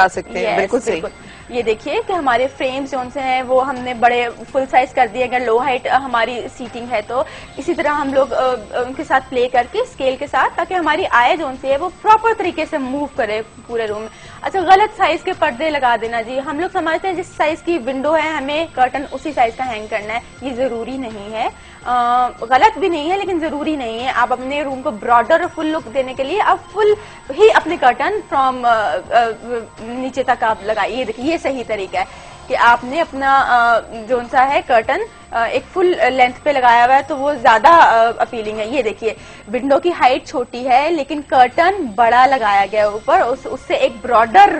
सकते हैं। बिल्कुल सही। ये देखिए कि हमारे फ्रेम्स जो से हैं वो हमने बड़े फुल साइज कर दिए, अगर लो हाइट हमारी सीटिंग है तो इसी तरह हम लोग उनके साथ प्ले करके स्केल के साथ, ताकि हमारी आय जो से है वो प्रॉपर तरीके से मूव करे पूरे रूम में। अच्छा, गलत साइज के पर्दे लगा देना जी। हम लोग समझते हैं जिस साइज की विंडो है हमें कर्टन उसी साइज का हैंग करना है, ये जरूरी नहीं है, गलत भी नहीं है लेकिन जरूरी नहीं है। आप अपने रूम को ब्रॉडर और फुल लुक देने के लिए आप फुल ही अपने कर्टन फ्रॉम नीचे तक आप लगाइए। ये देखिए, ये सही तरीका है कि आपने अपना जो सा है कर्टन एक फुल लेंथ पे लगाया हुआ है तो वो ज्यादा अपीलिंग है। ये देखिए, विंडो की हाइट छोटी है लेकिन कर्टन बड़ा लगाया गया है ऊपर, उससे एक ब्रॉडर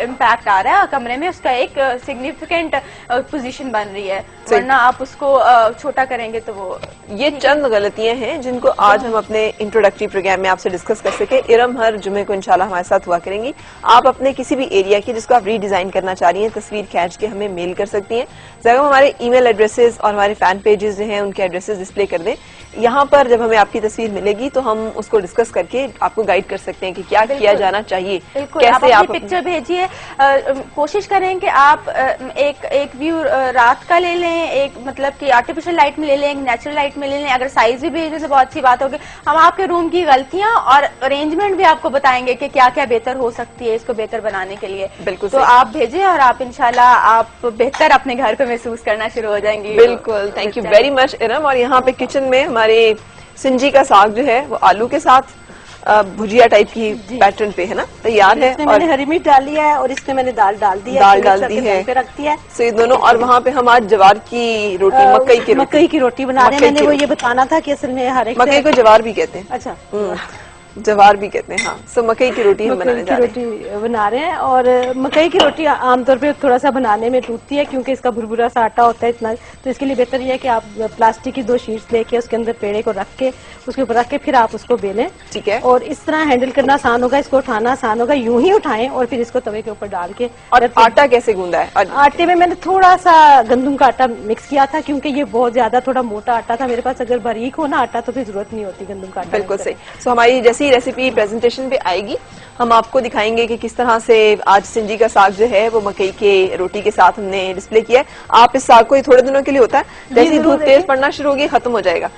इम्पैक्ट आ रहा है कमरे में, उसका एक सिग्निफिकेंट पोजीशन बन रही है, वरना आप उसको छोटा करेंगे तो वो। ये चंद गलतियां हैं जिनको आज हम अपने इंट्रोडक्टरी प्रोग्राम में आपसे डिस्कस कर सके। इरम हर जुमे को इंशाल्लाह हमारे साथ हुआ करेंगी। आप अपने किसी भी एरिया की जिसको आप रीडिजाइन करना चाह रही हैं, तस्वीर खींच के हमें मेल कर सकती हैं। जगह हमारे ईमेल एड्रेसेस और हमारे फैन पेजेस जो हैं उनके एड्रेसेस डिस्प्ले कर दें। यहाँ पर जब हमें आपकी तस्वीर मिलेगी तो हम उसको डिस्कस करके आपको गाइड कर सकते हैं कि क्या किया जाना चाहिए, कैसे आप पिक्चर भेजिए। कोशिश करें कि आप एक व्यू रात का ले लें, एक मतलब कि आर्टिफिशियल लाइट में ले लें, एक नेचुरल लाइट में ले लें। अगर साइज भी भेजने से बहुत अच्छी बात होगी। हम आपके रूम की गलतियां और अरेंजमेंट भी आपको बताएंगे कि क्या क्या बेहतर हो सकती है इसको बेहतर बनाने के लिए। बिल्कुल, तो आप भेजें और आप इंशाल्लाह आप बेहतर अपने घर पे महसूस करना शुरू हो जाएंगी। बिल्कुल, thank you very much Iram. और यहाँ पे किचन में हमारे सिंजी का साग जो है वो आलू के साथ भुजिया टाइप की पैटर्न पे है ना, तैयार है। इसमें मैंने हरी मिर्च डाली है और इसमें मैंने दाल डाल दी है, दाल डाल दी है, पे रख दिया है। सो ये दोनों। और वहाँ पे हम आज जवार की रोटी, मकई की रोटी बना रहे हैं। मैंने वो ये बताना था कि असल में हर एक मकई को जवार भी कहते हैं। अच्छा, जवार भी कहते हैं, हाँ। सो मकई की रोटी हम बनाने जा रहे हैं। रोटी बना रहे हैं और मकई की रोटी आमतौर पे थोड़ा सा बनाने में टूटती है क्योंकि इसका भुरभुरा सा आटा होता है इतना, तो इसके लिए बेहतर ये है कि आप प्लास्टिक की 2 शीट्स लेके उसके अंदर पेड़े को रख के उसके ऊपर रख के फिर आप उसको बेलें, ठीक है। और इस तरह हैंडल करना आसान होगा, इसको उठाना आसान होगा। यूं ही उठाएं और फिर इसको तवे के ऊपर डाल के। और आटा कैसे गूंदा है? आटे में मैंने थोड़ा सा गंदम का आटा मिक्स किया था क्योंकि ये बहुत ज्यादा थोड़ा मोटा आटा था मेरे पास। अगर बारीक हो ना आटा तो फिर जरूरत नहीं होती गंदम का आटा। बिल्कुल सही। सो हमारी जैसी रेसिपी प्रेजेंटेशन पे आएगी हम आपको दिखाएंगे कि किस तरह से आज सिंजी का साग जो है वो मकई के रोटी के साथ हमने डिस्प्ले किया है। आप इस साग को ही थोड़े दिनों के लिए होता है, जैसे धूप तेज पड़ना शुरू होगी खत्म हो जाएगा।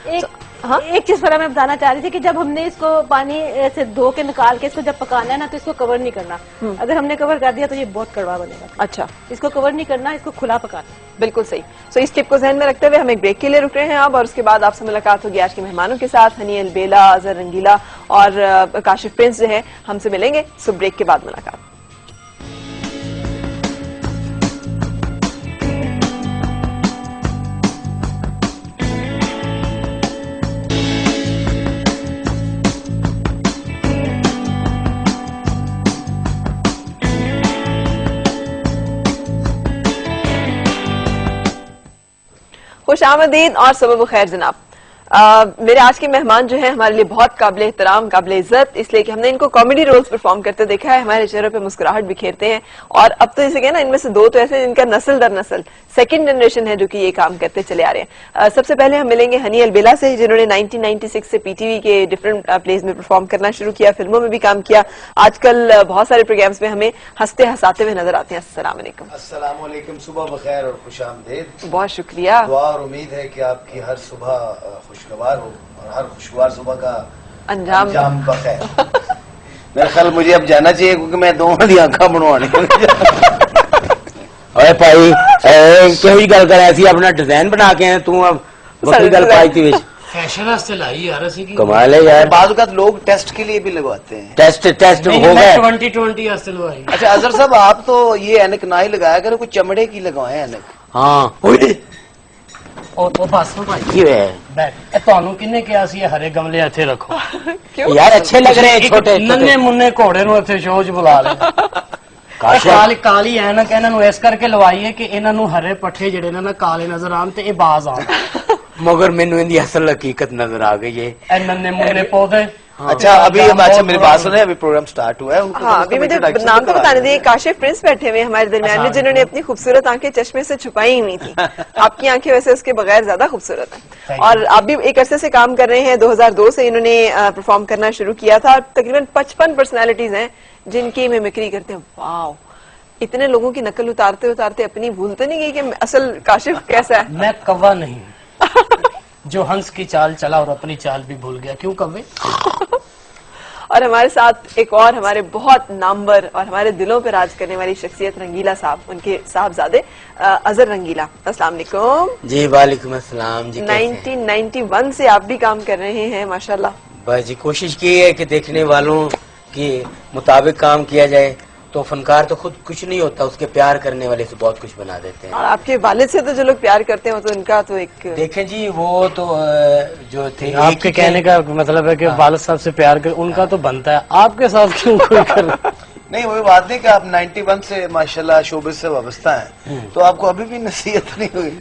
हाँ, एक चीज पर मैं बताना चाह रही थी कि जब हमने इसको पानी से धो के निकाल के इसको जब पकाना है ना तो इसको कवर नहीं करना। अगर हमने कवर कर दिया तो ये बहुत कड़वा बनेगा। अच्छा, इसको कवर नहीं करना, इसको खुला पकाना। बिल्कुल सही। सो इस टिप को ध्यान में रखते हुए हम एक ब्रेक के लिए रुक रहे हैं अब, और उसके बाद आपसे मुलाकात होगी आज के मेहमानों के साथ। हनी अलबेला, अजहर रंगीला और काशिफ प्रिंस जो है हमसे मिलेंगे। सो ब्रेक के बाद मुलाकात। खुशामदीद और सुबह बखैर जनाब। मेरे आज के मेहमान जो हैं हमारे लिए बहुत काबिल एहतराम, काबिल इज्जत, इसलिए कि हमने इनको कॉमेडी रोल्स परफॉर्म करते देखा है, हमारे चेहरों पे मुस्कुराहट बिखेरते हैं। और अब तो जैसे कहना, इनमें से दो तो ऐसे जिनका नस्ल दर नस्ल सेकंड जनरेशन है जो कि ये काम करते चले आ रहे हैं। सबसे पहले हम मिलेंगे हनी अलबेला से, जिन्होंने 1996 से पीटीवी के डिफरेंट प्लेस में परफॉर्म करना शुरू किया, फिल्मों में भी काम किया। आजकल बहुत सारे प्रोग्राम्स में हमें हंसते हंसाते हुए नजर आते हैं। अस्सलाम वालेकुम। अस्सलाम वालेकुम, सुबह बखैर और खुशामदीद। बहुत शुक्रिया। दुआ और उम्मीद है कि आपकी हर सुबह खुशगवार हो और हर खुशगवार सुबह का अंजाम बखैर। मेरा ख्याल मुझे अब जाना चाहिए क्योंकि मैं दोनों दी आंखा बनवानी। अरे भाई कोई गल कर ऐसी अपना डिजाइन बना के तू अब बड़ी गल पाई थी फैशन वास्ते लाई यार ऐसी की कमाल है यार। बाज़ औक़ात लोग टेस्ट के लिए भी लगवाते हैं। टेस्ट हो गए 2020 वास्ते लगवाई। अच्छा अजहर साहब, आप तो ये ऐनक ना ही लगाया करो, कुछ चमड़े की लगवाए ऐनक। हाँ ਉਹ ਬਸ ਭਾਈ ਕੀ ਹੋਇਆ ਇਹ ਤੁਹਾਨੂੰ ਕਿੰਨੇ ਕਿਹਾ ਸੀ ਹਰੇ ਗਮਲੇ ਇੱਥੇ ਰੱਖੋ यार अच्छे लग रहे हैं छोटे ਨੰਨੇ ਮੁੰਨੇ ਘੋੜੇ ਨੂੰ ਇੱਥੇ ਸ਼ੋਅ 'ਚ ਬੁਲਾ ਲੈ ਕਾਲੀ ਐਨਕ ਇਹਨਾਂ ਨੂੰ ਇਸ ਕਰਕੇ ਲਵਾਈ ਹੈ ਕਿ ਇਹਨਾਂ ਨੂੰ ਹਰੇ ਪੱਠੇ ਜਿਹੜੇ ਨੇ ਨਾ ਕਾਲੇ ਨਜ਼ਰ ਆਉਣ ਤੇ ਇਹ ਬਾਜ਼ ਆਉਣ मगर मैनू इनकी असल हकीकत नजर आ गई है। ਇਹ ਨੰਨੇ ਮੁੰਨੇ पौधे। अच्छा अभी अच्छा मेरी बात सुने, अभी प्रोग्राम स्टार्ट हुआ है। हाँ, अभी मुझे नाम तो बताने दिए। काशिफ प्रिंस बैठे हुए हमारे दरमियान में, जिन्होंने अपनी खूबसूरत आंखें चश्मे से छुपाई हुई थी। आपकी आंखें वैसे उसके बगैर ज्यादा खूबसूरत हैं और आप भी एक अरसे से काम कर रहे हैं। 2002 से इन्होंने परफॉर्म करना शुरू किया था। तकरीबन 55 पर्सनैलिटीज हैं जिनकी मिमिक्री करते हैं। वाओ, इतने लोगों की नकल उतारते उतारते अपनी भूलते नहीं गई कि असल काशिफ कैसा है। मैं कौवा नहीं जो हंस की चाल चला और अपनी चाल भी भूल गया। क्यों कौवे? और हमारे साथ एक और हमारे बहुत नामवर और हमारे दिलों पर राज करने वाली शख्सियत रंगीला साहब, उनके साहबजादे अजहर रंगीला। अस्सलाम वालेकुम। जी वालेकुम अस्सलाम जी। 1991 से आप भी काम कर रहे हैं माशाल्लाह। बस जी कोशिश की है कि देखने वालों के मुताबिक काम किया जाए। तो फनकार तो खुद कुछ नहीं होता, उसके प्यार करने वाले से बहुत कुछ बना देते हैं। और आपके वालिद से तो जो लोग प्यार करते हैं तो उनका तो एक देखें जी, वो तो जो थे आपके कहने का मतलब है कि वालिद साहब से प्यार कर उनका तो बनता है, आपके साथ क्यों कोई कर नहीं वही बात नहीं कि आप 91 से माशाल्लाह शोबिस से वाबस्ता हैं, तो आपको अभी भी नसीहत नहीं हुई।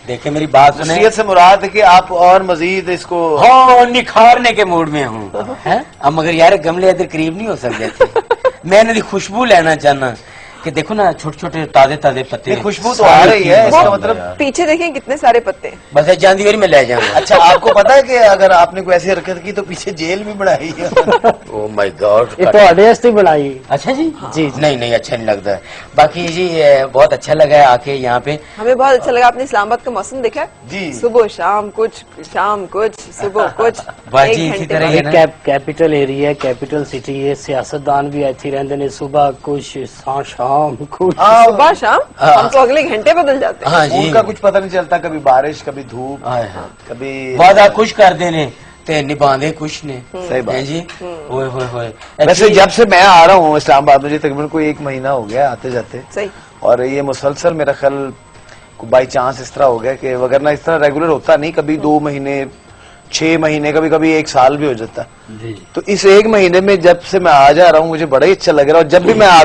देखे मेरी बात सुने, नसीहत से मुराद है कि आप और मजीद इसको हाँ निखारने के मूड में हूँ। अब मगर यार गमले इधर करीब नहीं हो सकते थे। मैं इन्हें खुशबू लेना चाहना कि देखो ना छोटे छोटे ताजे ताजे पत्ते, खुशबू तो आ रही है, इसका मतलब पीछे देखें कितने सारे पत्ते। बस चांदी में ले जाऊंगा। अच्छा आपको पता है कि अगर आपने कोई ऐसी हरकत की तो पीछे जेल भी बनाई है। ओह माय गॉड, ये तो अडेस्ती बनाई। अच्छा जी जी नहीं नहीं अच्छा नहीं लगता है। बाकी जी बहुत अच्छा लगा है आके यहाँ पे, हमें बहुत अच्छा लगा। आपने इस्लामाबाद का मौसम देखा जी? सुबह शाम कुछ, शाम कुछ, सुबह कुछ। बस जी इसी तरह ये कैपिटल एरिया है, कैपिटल सिटी है, सियासतदान भी अच्छी रहते हैं। सुबह कुछ शाम कुछ, सुबह शाम हम तो अगले घंटे बदल जाते हैं। हाँ जी, उनका कुछ पता नहीं चलता, कभी बारिश कभी धूप कभी वादा खुश कर देने ते निभाने कुछ ने। सही बात जी। ओए होए होए। वैसे जब से मैं आ रहा हूँ इस्लामाबाद, मुझे तकरीबन कोई 1 महीना हो गया आते जाते। सही। और ये मुसलसल मेरा ख्याल बाई चांस इस तरह हो गया कि वगरना इस तरह रेगुलर होता नहीं, कभी 2 महीने 6 महीने कभी कभी 1 साल भी हो जाता। तो इस 1 महीने में जब से मैं आ जा रहा हूँ मुझे बड़ा ही अच्छा लग रहा है। और जब भी मैं आ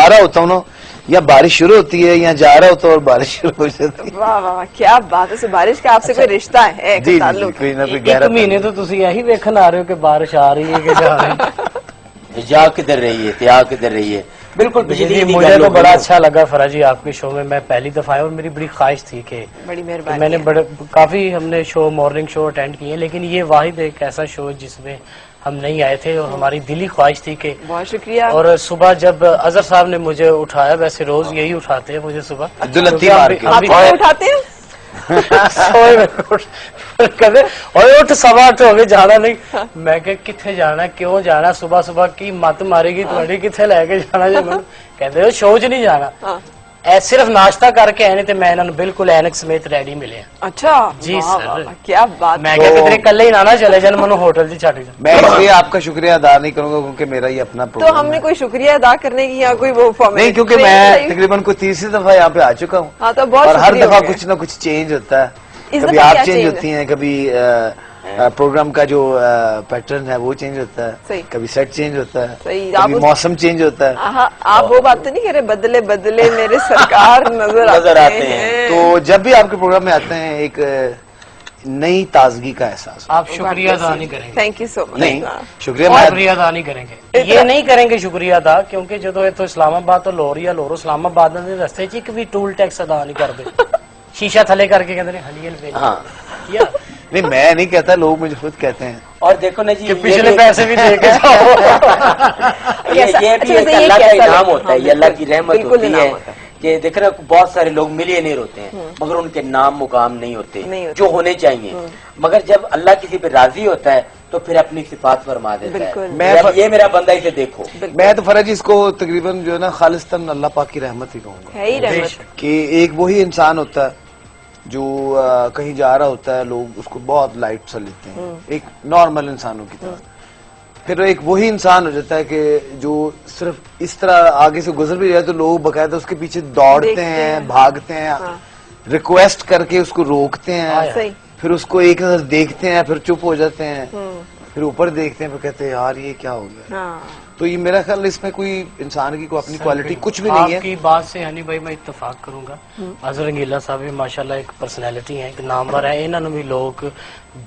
रहा होता हूँ ना, या बारिश शुरू होती है या जा रहा होता है और बारिश शुरू हो जाती है। वाह वाह क्या बात है। बारिश का आपसे कोई रिश्ता है? जी कोई ना कोई गहरा। 1 महीने तो तुम यही देखने आ रहे हो कि बारिश आ रही है कि जा रही है। जा किधर रही है, त्या किधर रही है। बिल्कुल मुझे तो बड़ा अच्छा लगा फरा जी आपके शो में। मैं पहली दफा आया और मेरी बड़ी ख्वाहिश थी कि बड़ी मेहरबानी। मैंने काफी हमने शो मॉर्निंग शो अटेंड किए, लेकिन ये वाहिद एक ऐसा शो जिसमें हम नहीं आए थे और हमारी दिली ख्वाहिश थी कि। बहुत शुक्रिया। और सुबह जब अजहर साहब ने मुझे उठाया, वैसे रोज यही उठाते हैं मुझे सुबह, उठाते हैं और उठ सवा तो हमें जाना नहीं। मैं क्या किथे जाना, क्यों जाना, सुबह सुबह की मत मारेगी तुम्हारी, किथे लेके जाना जो कहते हो शो च नहीं जाना। सिर्फ नाश्ता करके आए थे, मैं इन्होंने बिल्कुल ऐनक समेत रेडी मिले। अच्छा जी सर, क्या बात। मैं क्या कितने कल ही ना चले जान मनो होटल से छट। मैं इसलिए आपका शुक्रिया अदा नहीं करूंगा क्योंकि मेरा ये अपना तो हमने कोई शुक्रिया अदा करने की या कोई वो फॉर्मेट नहीं, क्योंकि मैं तकरीबन कोई 3री दफा यहाँ पे आ चुका हूँ। हाँ, तो बहुत और हर दफा कुछ ना कुछ चेंज होता है। कभी आप चेंज होती हैं, कभी प्रोग्राम का जो पैटर्न है वो चेंज होता है, सही। कभी सेट चेंज होता है, सही। कभी मौसम चेंज होता है। आप वो बात तो नहीं कह रहे बदले बदले मेरे सरकार नजर आते हैं। तो जब भी आपके प्रोग्राम में आते हैं एक नई ताजगी का एहसास। आप शुक्रिया अदा नहीं करेंगे। Thank you so much. नहीं, शुक्रिया अदा नहीं करेंगे, ये नहीं करेंगे शुक्रिया अदा, क्योंकि जो तो इस्लामाबाद तो लोरी या लोरो इस्लामाबाद ने रस्ते च भी टूल टैक्स अदा नहीं करते। शीशा थले करके कहते हलियल। हाँ नहीं, मैं नहीं कहता, लोग मुझे खुद कहते हैं। और देखो ना जी, पिछले पैसे भी दे के जाओ। ये भी एक अल्लाह का इनाम होता है, ये अल्लाह की रहमत होती है कि देख रहे बहुत सारे लोग मिलियनेयर होते हैं मगर उनके नाम मुकाम नहीं होते जो होने चाहिए। मगर जब अल्लाह किसी पे राजी होता है तो फिर अपनी सिफात फरमा देता है। ये मेरा बंदा, इसे देखो। मैं तो फर्ज इसको तकरीबन जो है ना खालिस्तन अल्लाह पाक की रहमत ही कहूँगा कि एक वही इंसान होता है जो कहीं जा रहा होता है, लोग उसको बहुत लाइट सा लेते हैं एक नॉर्मल इंसानों की तरह। फिर एक वही इंसान हो जाता है कि जो सिर्फ इस तरह आगे से गुजर भी जाए तो लोग बकायदा उसके पीछे दौड़ते हैं, भागते हैं, रिक्वेस्ट करके उसको रोकते हैं, फिर उसको एक नजर देखते हैं, फिर चुप हो जाते हैं, फिर ऊपर देखते हैं, फिर कहते हैं यार ये क्या हो गया। तो ये मेरा ख्याल इसमें कोई इंसान की कोई अपनी क्वालिटी कुछ भी नहीं है। आपकी बात से हनी भाई मैं इत्तेफाक करूंगा। अजहर रंगीला साहब भी माशाल्लाह एक पर्सनैलिटी है, एक नामवर है। इन्होंने भी लोग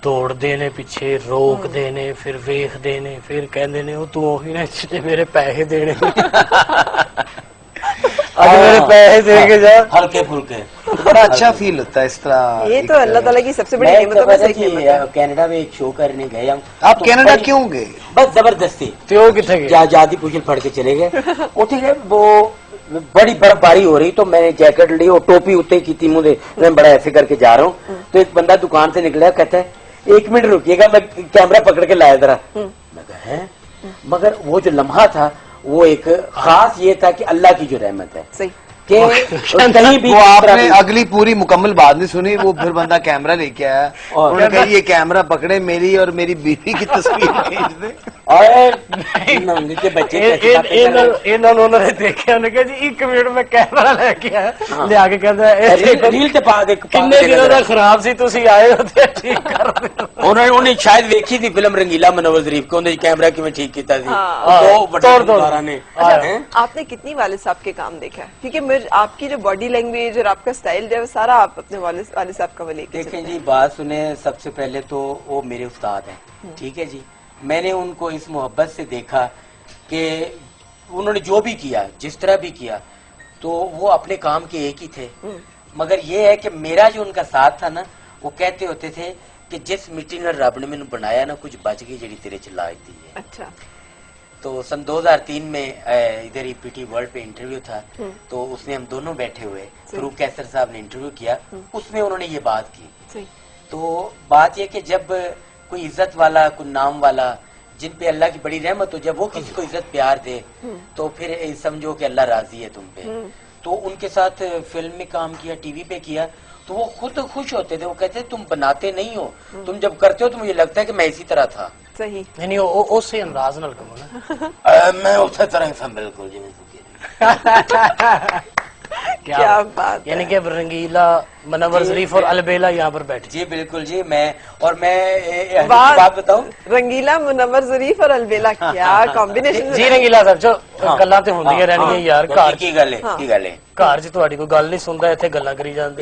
दौड़ते ने पिछे, रोकते ने, फिर वेखते ने, फिर कहते ने तू ओही ने मेरे पैसे देने मेरे पैसे दे के जा, हल्के फुल्के, बड़ा अच्छा फील होता है इस तरह। ये तो अल्लाह ताला की सबसे बड़ी नेमत है। कनाडा में एक शो करने गए हम। आप कनाडा क्यों गए? बस जबरदस्ती। तो किथे गए? आजादी पूछल फड़ के चले गए। उठे गए, वो बड़ी बर्फबारी हो रही तो मैंने जैकेट ली और टोपी उत्ते की थी मुझे, मैं बड़ा ऐसे करके जा रहा हूँ तो एक बंदा दुकान से निकला, कहता है 1 मिनट रुकिएगा मैं कैमरा पकड़ के लाया जरा। मैं कहा है, मगर वो जो लम्हा था वो एक खास ये था कि अल्लाह की जो रहमत है। सही। कहीं भी वो आपने अगली पूरी मुकम्मल बात नहीं सुनी। वो फिर बंदा कैमरा लेके आया और उन्होंने कहा ये कैमरा पकड़े, मेरी और मेरी बीवी की तस्वीर खींच दे। इन्होंने देखे, उन्होंने कहा जी 1 मिनट में कैमरा लेके आया, ले आके कहता किन्ने दिनों का खराब सी तुसी आए होते ठीक कर दे। उन्होंने शायद देखी थी फिल्म रंगीला मनोवर जरीफ को, उन्होंने कैमरा की मैं ठीक किया थी। आपने कितनी वालिद साहब के काम देखा है? क्योंकि आपकी जो बॉडी लैंग्वेज और आपका स्टाइल जो है सारा आप अपने वालिद साहब का लेके देखें जी। बात सुने, सबसे पहले तो वो मेरे उस्ताद हैं, ठीक है जी। मैंने उनको इस मोहब्बत से देखा कि उन्होंने जो भी किया, जिस तरह भी किया, तो वो अपने काम के एक ही थे। मगर ये है कि मेरा जो उनका साथ था ना, वो कहते होते थे कि जिस मिट्टी ने रब ने मैंने बनाया ना, कुछ बच गई जड़ी तेरे च लाई दी है। अच्छा। तो सन 2003 में इधर ही पीटी वर्ल्ड पे इंटरव्यू था, तो उसमें हम दोनों बैठे हुए, फरूक कैसर साहब ने इंटरव्यू किया, उसमें उन्होंने ये बात की। तो बात यह कि जब कोई इज्जत वाला, कोई नाम वाला, जिन पे अल्लाह की बड़ी रहमत हो, जब वो किसी को इज्जत प्यार दे तो फिर समझो कि अल्लाह राजी है तुम पे। तो उनके साथ फिल्म में काम किया, टीवी पे किया, तो वो खुद खुश होते थे। वो कहते तुम बनाते नहीं हो, तुम जब करते हो तो मुझे लगता है कि मैं इसी तरह था। सही। नहीं उसे अंदाज नाल कहो ना। मैं उसी तरह था बिल्कुल जी। क्या बात, यानी कि रंगीला, मनवर जरीफ और अलबेला यहाँ पर बैठे। जी बिल्कुल जी। मैं बात बताऊं, रंगीला, मुनव्वर जरीफ और अलबेला, क्या कॉम्बिनेशन जी। रंगीला साहब जो गल्लां ते होंदियां रहणगीਆਂ यार, घर की गल है, की गल है, घर च तुहाडी कोई गल नहीं सुनदा, इत्थे गल्लां करी जांदे।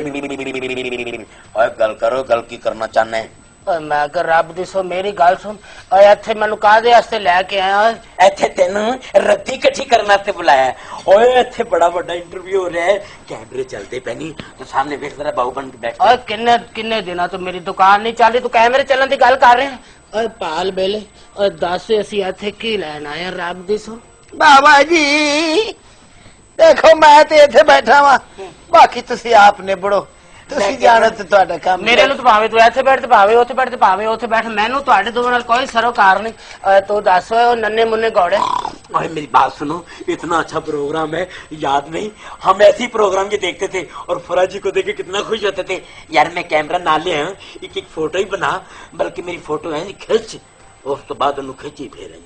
ओए गल करो, गल की करना चाहना है? मैं कर रब दी सो मेरी गल सुन, इत्थे मैनू काहदे वास्ते लैके आया? इत्थे तेनू रत्ती इकट्ठी करने वास्ते बुलाया। ओए इत्थे बड़ा बड़ा इंटरव्यू हो रहा है, कैमरे चलते पे नहीं, तो सामने वेख जरा बाहू बन के बैठ। ओए किन्ने दिनों तो मेरी दुकान नहीं चल रही, तू कैमरे चलने की गल कर रहे हैं? ओए पाल बेले, ओए दस असीं इत्थे की लैन आए रब दी सो? बाबा जी देखो मैं तो इत्थे बैठा वा, बाकी तुसी आप निबड़ो, तुसी जानो ते तुहाडा काम। मेरे नु तो भावे तू इत्थे बैठ, ते भावे उत्थे बैठ, ते भावे उत्थे बैठ, मैनू तुहाडे दोवां नाल कोई सरोकार नहीं। तू दस ओ नन्ने मुन्ने गौड़े। अरे मेरी बात सुनो, इतना अच्छा प्रोग्राम है, याद नहीं हम ऐसे ही प्रोग्राम ये देखते थे और फराज जी को देख के कितना खुश होते थे। यार मैं कैमरा ना ले आया, एक फोटो ही बना, बल्कि मेरी फोटो है खिंच, उस तो बाद उन्होंने खिंची फिर।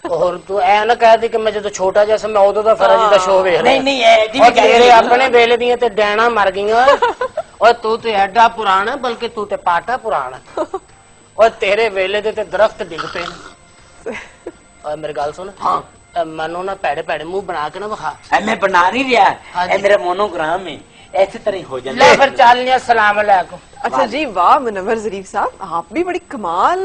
और तू ऐ ना कह दी कि मैं जो छोटा जैसा मैं उदों दा फराज दा शो वेख नहीं नहीं तेरे अपने वेले दियां ते डैना मर गईयां। और तू ते एडा पुराना, बल्कि तू ते पाटा पुराना। और तेरे वेले दे ते दरख्त डिग पे और मेरी गल सुन। हाँ मनो ना पैड़े पैड़े मुंह बना के ना बखा। मैं बना नहीं रहा, मेरा मोनोग्राम है, ऐसे तरह हो जाए। ले फिर चल सलाम अलैकुम। अच्छा जी, वाह मुनव्वर ज़रीफ साहब, आप भी बड़ी कमाल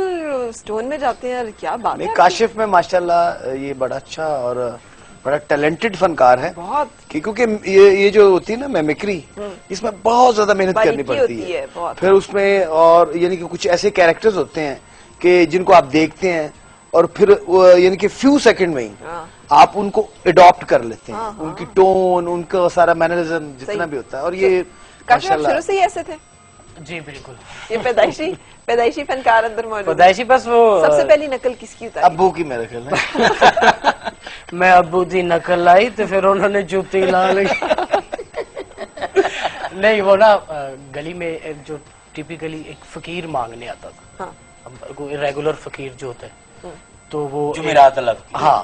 स्टोन में जाते हैं, क्या बात है। काशिफ में माशाल्लाह ये बड़ा अच्छा और बड़ा टैलेंटेड फनकार है बहुत, क्योंकि ये जो होती है ना मिमिक्री, इसमें बहुत ज्यादा मेहनत करनी पड़ती है फिर उसमें, और यानी कि कुछ ऐसे कैरेक्टर्स होते हैं कि जिनको आप देखते हैं और फिर यानी कि फ्यू सेकंड में ही आप उनको अडॉप्ट कर लेते हैं, उनकी टोन, उनका सारा मैनरिज्म जितना भी होता है। और ये माशाल्लाह शुरू से ही ऐसे थे? जी बिल्कुल, ये पैदाइशी फनकार अंदर मौजूद। पैदाइशी बस वो सबसे पहली नकल किसकी उतारी? अब्बू की मेरे ख्याल में। मैं अब्बू की नकल लाई तो फिर उन्होंने जूती ला ली। नहीं वो ना गली में जो टिपिकली एक फकीर मांगने आता था। हाँ। रेगुलर फकीर जो होता है तो वो जुमेरात अलग। हाँ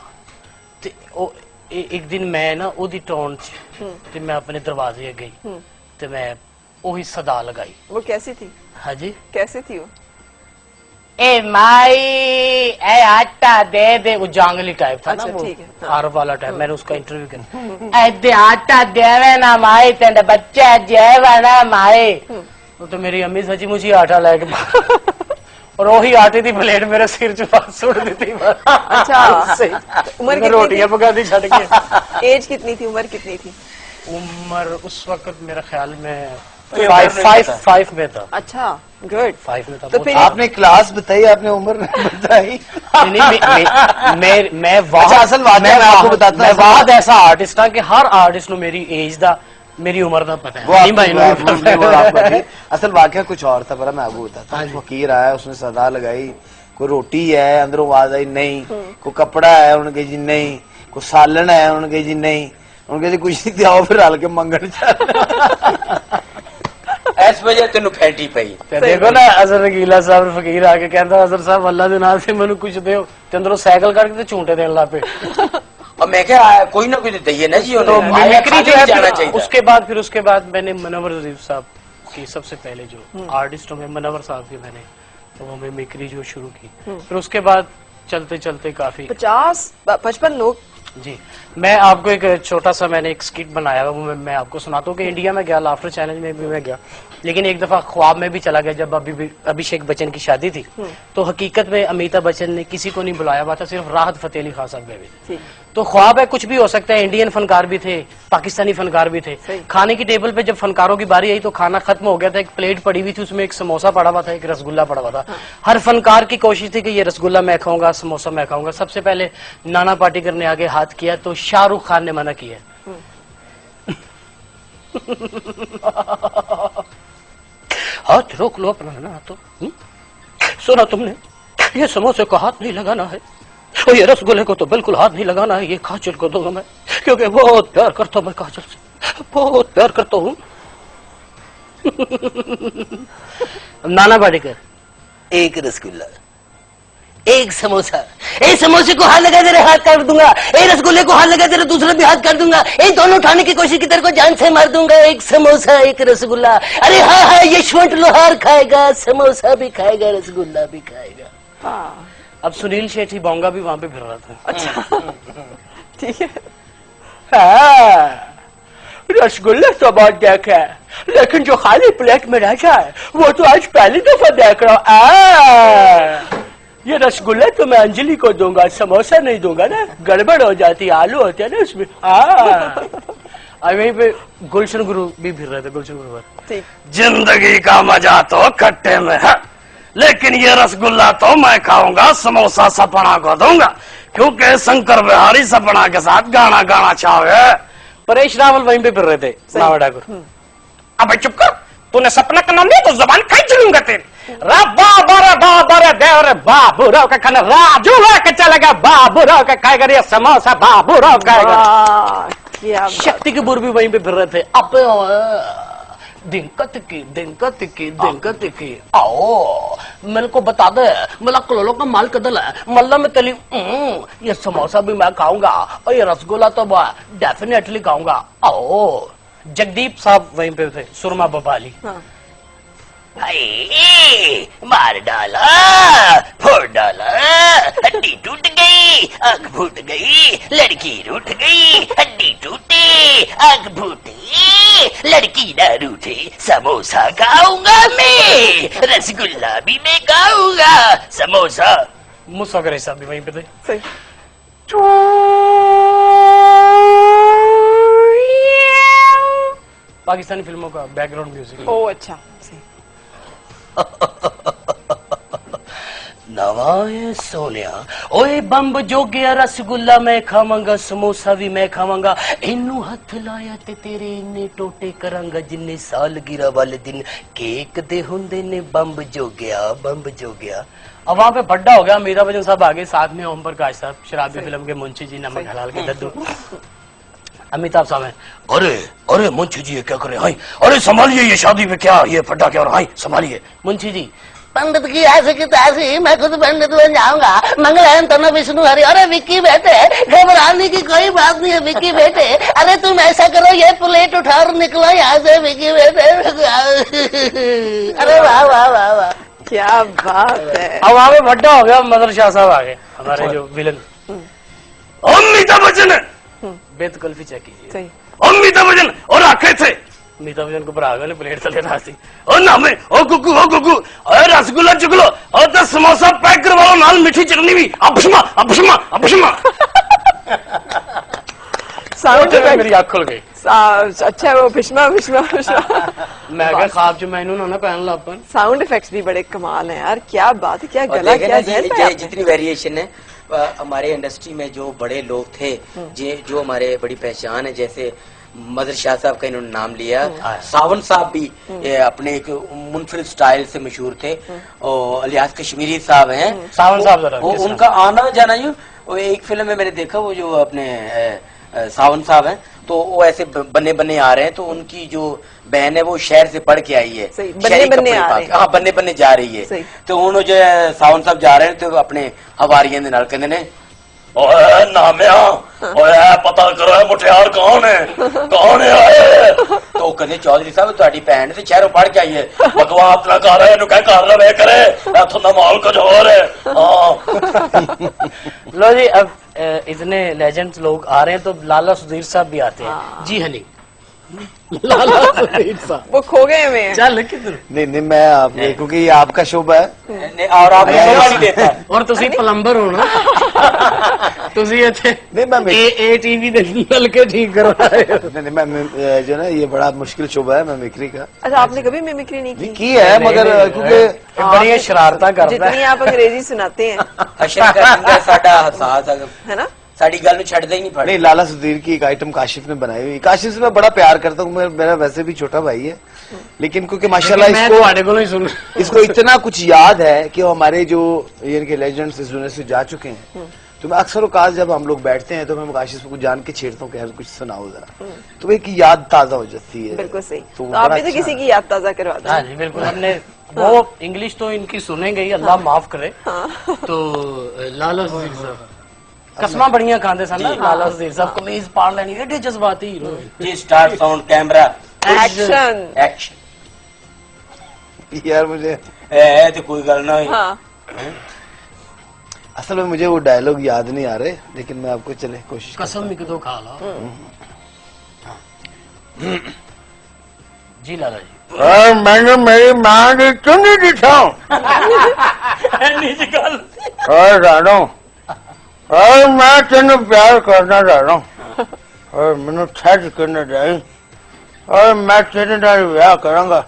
तो एक दिन मैं ना ओदी टोन च मैं अपने दरवाजे गई तो मैं वही सदा लगाई। वो कैसी थी? हाँ जी कैसे थी वो? ए माई ए आटा दे दे, वो जांगली टाइप था। अच्छा, ना वो आरफ वाला टाइप। मैंने उसका इंटरव्यू किया। ए दे आटा देवे ना माई, तेरे बच्चा जेवा ना माई। वो तो मेरी अम्मी सची मुझे आटा लेके और वही आटे की प्लेट मेरे सिर च सुट दी थी। अच्छा, उम्र कितनी? रोटियां पका दी छड़ के। एज कितनी थी, उम्र कितनी थी? उम्र उस वक्त मेरा ख्याल में 5 में था। अच्छा गुड, 5 में था। तो फिर आपने क्लास बताई, आपने उम्र बताई? मैं असल बात मैं आपको बताता हूं, बहुत ऐसा आर्टिस्ट था कि हर आर्टिस्ट को मेरी एज दा मेरी उम्र का पता है। वो असल वाकया कुछ और था, पर मैं आपको बताता हूं। फकीर आया, उसने सदा लगाई, कोई रोटी है अंदरों आवाज आई नहीं, कोई कपड़ा है उनके जी नहीं, कोई सालन है उनके जी नहीं, उनके जी कुछ नहीं दिया, फिर हल के मंगन इस वजह तेन फैटी पई। देखो ना अजहर रंगीला साहब फकीर आके कहता अजहर साहब अल्लाह के नाम से मैंने कुछ दो, अंदरों साइकिल करके झूठे देने ला पे। और मैं क्या कोई ना कोई दइए ना जी। तो मिमिक्री जो है उसके बाद मैंने मुनव्वर ज़रीफ साहब की सबसे पहले जो आर्टिस्टों में मुनव्वर साहब की मैंने तो वो मिमिक्री जो शुरू की, फिर उसके बाद चलते चलते काफी 50-55 लोग। जी मैं आपको एक छोटा सा मैंने एक स्किट बनाया वो मैं आपको सुनाता हूँ कि इंडिया में गया, लाफ्टर चैलेंज में भी मैं गया, लेकिन एक दफा ख्वाब में भी चला गया। जब अभिषेक बच्चन की शादी थी तो हकीकत में अमिताभ बच्चन ने किसी को नहीं बुलाया हुआ था, सिर्फ राहत फतेह अली खान साहब गए थे। तो ख्वाब है कुछ भी हो सकता है। इंडियन फनकार भी थे, पाकिस्तानी फनकार भी थे। खाने की टेबल पे जब फनकारों की बारी आई तो खाना खत्म हो गया था, एक प्लेट पड़ी हुई थी, उसमें एक समोसा पड़ा हुआ था, एक रसगुल्ला पड़ा हुआ था। हर फनकार की कोशिश थी कि ये रसगुल्ला मैं खाऊंगा, समोसा मैं खाऊंगा। सबसे पहले नाना पाटेकर ने आगे हाथ किया तो शाहरुख खान ने मना किया। हाथ रोक लो अपना ना तो। सुना तुमने, ये समोसे को हाथ नहीं लगाना है और ये रसगुल्ले को तो बिल्कुल हाथ नहीं लगाना है, ये काजल को दूंगा मैं क्योंकि बहुत प्यार करता हूं, मैं काजल से बहुत प्यार करता हूं। नाना पाटेकर एक रसगुल्ला, एक समोसा, एक समोसे को हाथ लगा दे रहे हाथ काट दूंगा, एक रसगुल्ले को हाथ लगा दे रहे दूसरा भी हाथ काट दूंगा, एक दोनों उठाने की कोशिश की तेरे को जान से मार दूंगा। एक समोसा एक रसगुल्ला, अरे हाँ हाँ यशवंत लोहार खाएगा, समोसा भी खाएगा, रसगुल्ला भी खाएगा। हाँ। अब सुनील शेट्टी बोंगा भी वहां पे फिर रहा था। अच्छा ठीक है। हाँ, रसगुल्ला तो बहुत देखा है, लेकिन जो खाली प्लेट में रह जाए वो तो आज पहली दफा देख रहा हूँ। ये रसगुल्ला तो मैं अंजलि को दूंगा, समोसा नहीं दूंगा ना, गड़बड़ हो जाती, आलू होते हैं ना उसमें। वहीं पे गुलशन गुरु भी फिर रहे थे। गुलशन गुरु जिंदगी का मजा तो खट्टे में है, लेकिन ये रसगुल्ला तो मैं खाऊंगा, समोसा सपना को दूंगा क्योंकि शंकर बिहारी सपना के साथ गाना गाना चाहे। परेश रावल वहीं पे फिर रहे थे। नावा ठाकुर अब चुप कर, तूने सपना का नाम लिया तो जबान खाई चलूंगा तेरी। बाबू राव का खाना राजू के चलेगा, बाबू राव का खाएगा ये समोसा, बाबू राव खाएगा। शक्ति के बुर भी वहीं पे फिर रहे थे। अब दिक्कत की आओ मेरे को बता दे, मेरा कलोलो का माल कदल है, मल्ला में तली ये समोसा भी मैं खाऊंगा और ये रसगुल्ला तो डेफिनेटली खाऊंगा। आओ जगदीप साहब वहीं पे थे, सुरमा बबाली। हाँ। हाय मार डाला, फोड़ डाला, हड्डी टूट गई, आंख फूट गई, लड़की रूठ गई, हड्डी टूटी, आंख फूटी, लड़की ना रूठे, समोसा खाऊंगा मैं, रसगुल्ला भी मैं खाऊंगा, समोसा। मुझसे करे साहब भी वहीं पे थे। सही। पाकिस्तानी फिल्मों का बैकग्राउंड म्यूजिक। ओ अच्छा। नवाए सोनिया, ओए बंब जो गया, रसगुल्ला मैं खावांगा, समोसा भी मैं खावांगा, इनू हथ लाया ते तेरे इन्ने टोटे करांगा, जिन्ने साल गिरा वाले दिन केक दे हुंदे ने, बंब जो गया, बंब जो गया। अब वहाँ पे बड्डा हो गया, अमिताभ बच्चन साहब आगे, साथ में ओम प्रकाश साहब, शराबी फिल्म के मुंशी जी, नमक हलाल के दद्दू। अमिताभ साहब है, अरे अरे मुंशी जी ये क्या करे, हाय अरे संभालिए, ये शादी में क्या ये फटा क्या, और हाय संभालिए। मुंशी जी पंडित की ऐसे की तैसी, मैं खुद पंडित बन जाऊंगा, मंगलम तनो विष्णु हरि। अरे विक्की बेटे, घबराने की कोई बात नहीं है विक्की बेटे, अरे तुम ऐसा करो, ये प्लेट उठा और निकलो यहाँ से विक्की बेटे। अरे वाह वाह वाह वाह, क्या बात है। अब वहाँ पे बड्डा हो गया, मदर शाह साहब आ गए, हमारे जो विलन। अमिताभ बच्चन बेत कुल्फी चेक कीजिए। सही। अमिताभ बच्चन और आखे थे अमिताभ बच्चन को बरा गए, प्लेट तले रास्ती। ओ नामे, ओ कुकू, अरे रसगुल्ला चुकलो, और तो समोसा पैक करवा लो, नाल मीठी चटनी भी, अबशमा अबशमा अबशमा। साउंड मेरी आँख खुल गई। अच्छा वो भिष्मा भिष्मा भिष्मा। मैं क्या ख्वाब जो मैंने ना पहन लो अपन। साउंड इफेक्ट्स भी बड़े कमाल हैं यार, क्या बात है, क्या गला, क्या जहन। जितनी वेरिएशन है हमारे इंडस्ट्री में, जो बड़े लोग थे, जो हमारे बड़ी पहचान है, जैसे मदर शाह साहब का इन्होंने नाम लिया, सावन साहब भी अपने एक मुनफरिद स्टाइल से मशहूर थे, और अलियास कश्मीरी साहब हैं, सावन साहब, उनका आना जाना वो एक फिल्म में मैंने देखा, वो जो अपने सावन साहब हैं, तो वो ऐसे बन्ने बन्ने आ रहे हैं, तो उनकी जो बहन है वो शहर से पढ़ के आई है, बन्ने बन्ने आ रहे हैं। हाँ बन्ने बन्ने जा रही है, तो उन्होंने जो सावन साहब जा रहे हैं, तो अपने हवारियन दे नाल कहंदे ने, ओए नामिया, ओए पता करो मुठियार कौन है, कौन है। तो कहते चौधरी साहब तुम्हारी भैन से शहरों पढ़ के आई है, बकवास ना कर रहे, कह कर रहे करे, इथों दा माहौल कुछ और है। लो जी, अब इतने लेजेंड्स लोग आ रहे हैं, तो लाला सुधीर साहब भी आते हैं। जी हनी लाला सुधीर साहब वो खो गए हुए हैं। चल किधर नहीं मैं आप, क्योंकि ये आपका शोभा है और आप नहीं देता, और तुसी प्लम्बर हो ना, तुसी इथे नहीं मैं ए टीवी दे नलके ठीक करवा रहे हो। नहीं मैं जो ना, ये बड़ा मुश्किल शोभा है मिमिक्री का। अच्छा, आपने कभी मिमिक्री नहीं की है, मगर क्योंकि बड़ी शरारता करता है, जितनी आप अंग्रेजी सुनाते हैं। साडा हसास है ना, साड़ी गल में छड़दा ही नहीं पड़। नहीं, लाला सुधीर की एक आइटम काशिफ ने बनाई हुई। काशिफ से मैं बड़ा प्यार करता हूँ, मेरा वैसे भी छोटा भाई है, लेकिन क्योंकि माशाल्लाह इसको इतना कुछ याद है कि वो हमारे जो इनके लेजेंड्स इस दुनिया से जा चुके हैं, तो मैं अक्सर औकात जब हम लोग बैठते हैं तो मैं काशिफ को जान के छेड़ता हूँ कि यार कुछ सुनाओ जरा, तो एक याद ताजा हो जाती है। बिल्कुल सही। तो आप भी तो किसी की याद ताजा करवा दो। हाँ जी बिल्कुल, हमने वो इंग्लिश तो इनकी सुनेंगे ही, अल्लाह माफ करे। तो लाला सुधीर साहब कसमा बढ़िया खाते सन ना, लाला सुधीर साहब कमीज पाड़ लेनी, एडे जज्बाती हीरो। जी start sound camera action action. यार मुझे तो कोई गल ना हुई। असल में मुझे वो डायलॉग याद नहीं आ रहे, लेकिन मैं आपको चले कोशिश कसम एक दो खा लो। जी लाला जी, और मैंने मेरी माँ की चुनी दिखाऊं और रानो, और मैं तेन प्यार करना चाह रहा हूँ, और मैंने छज करना चाहिए, और मैं तेरे नाल ब्याह करांगा,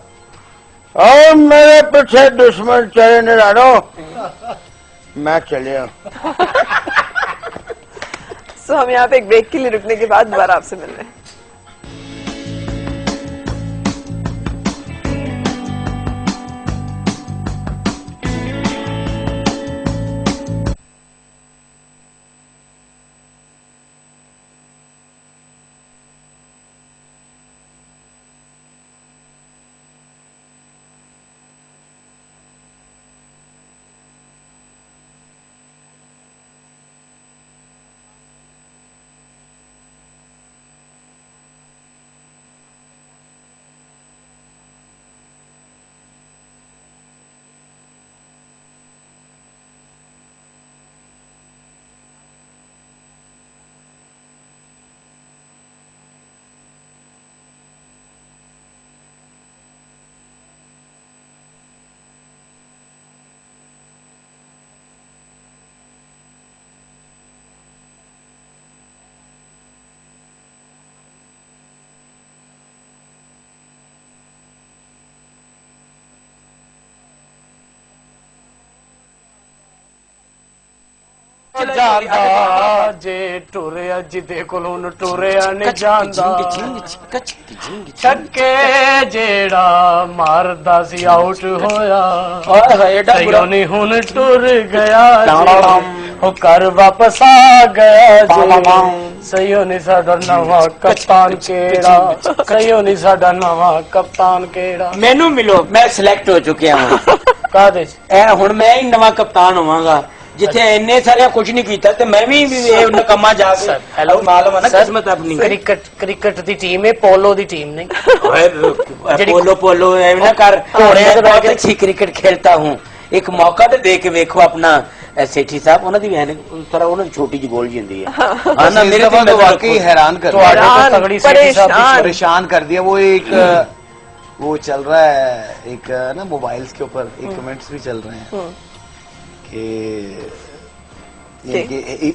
और मेरे पीछे दुश्मन चले न रानो, मैं चलिया। सो हम यहाँ पे एक ब्रेक के लिए रुकने के बाद दोबारा आपसे मिल रहे हैं। ਜਾਂਦਾ ਜੇ ਟੁਰਿਆ ਜਿਹਦੇ ਕੋਲੋਂ ਨੂੰ ਟੁਰਿਆ ਨਹੀਂ ਜਾਂਦਾ ਛੱਕੇ ਜਿਹੜਾ ਮਾਰਦਾ ਸੀ ਆਊਟ ਹੋਇਆ ਸਈਓ ਨਹੀਂ ਹੁਣ ਟੁਰ ਗਿਆ ਉਹ ਘਰ ਵਾਪਸ ਆ ਗਿਆ ਜੀ ਸਈਓ ਨਹੀਂ ਸਾਡਾ ਨਵਾਂ ਕਪਤਾਨ ਕਿਹੜਾ ਸਈਓ ਨਹੀਂ ਸਾਡਾ ਨਵਾਂ ਕਪਤਾਨ ਕਿਹੜਾ ਮੈਨੂੰ ਮਿਲੋ ਮੈਂ ਸਿਲੈਕਟ ਹੋ ਚੁੱਕਿਆ ਹਾਂ ਕਾਹਦੇ ਐ ਹੁਣ ਮੈਂ ਹੀ ਨਵਾਂ ਕਪਤਾਨ ਹੋਵਾਂਗਾ ਜਿੱਥੇ ਇੰਨੇ ਸਾਰੇ ਕੁਝ ਨਹੀਂ ਕੀਤਾ ਤੇ ਮੈਂ ਵੀ ਇਹ ਨਕਮਾ ਜਾ ਕੇ ਹੈਲੋ ਮਾਲੂਮ ਹੈ ਨਾ ਕਿਸਮਤ ਆਪਣੀ ਕ੍ਰਿਕਟ ਦੀ ਟੀਮ ਹੈ ਪੋਲੋ ਦੀ ਟੀਮ ਨਹੀਂ पोलो ना कर बहुत अच्छी क्रिकेट खेलता हूँ एक मौका तो दे के वेखो अपना सेठी साहब उन्होंने भी है थोड़ा उन्होंने छोटी जी गोल जी होंदी है हाँ ना मेरे तो वाकई हैरान कर परेशान कर दिया वो एक वो चल रहा है एक ना मोबाइल्स के ऊपर एक कमेंट्स भी चल रहे हैं कि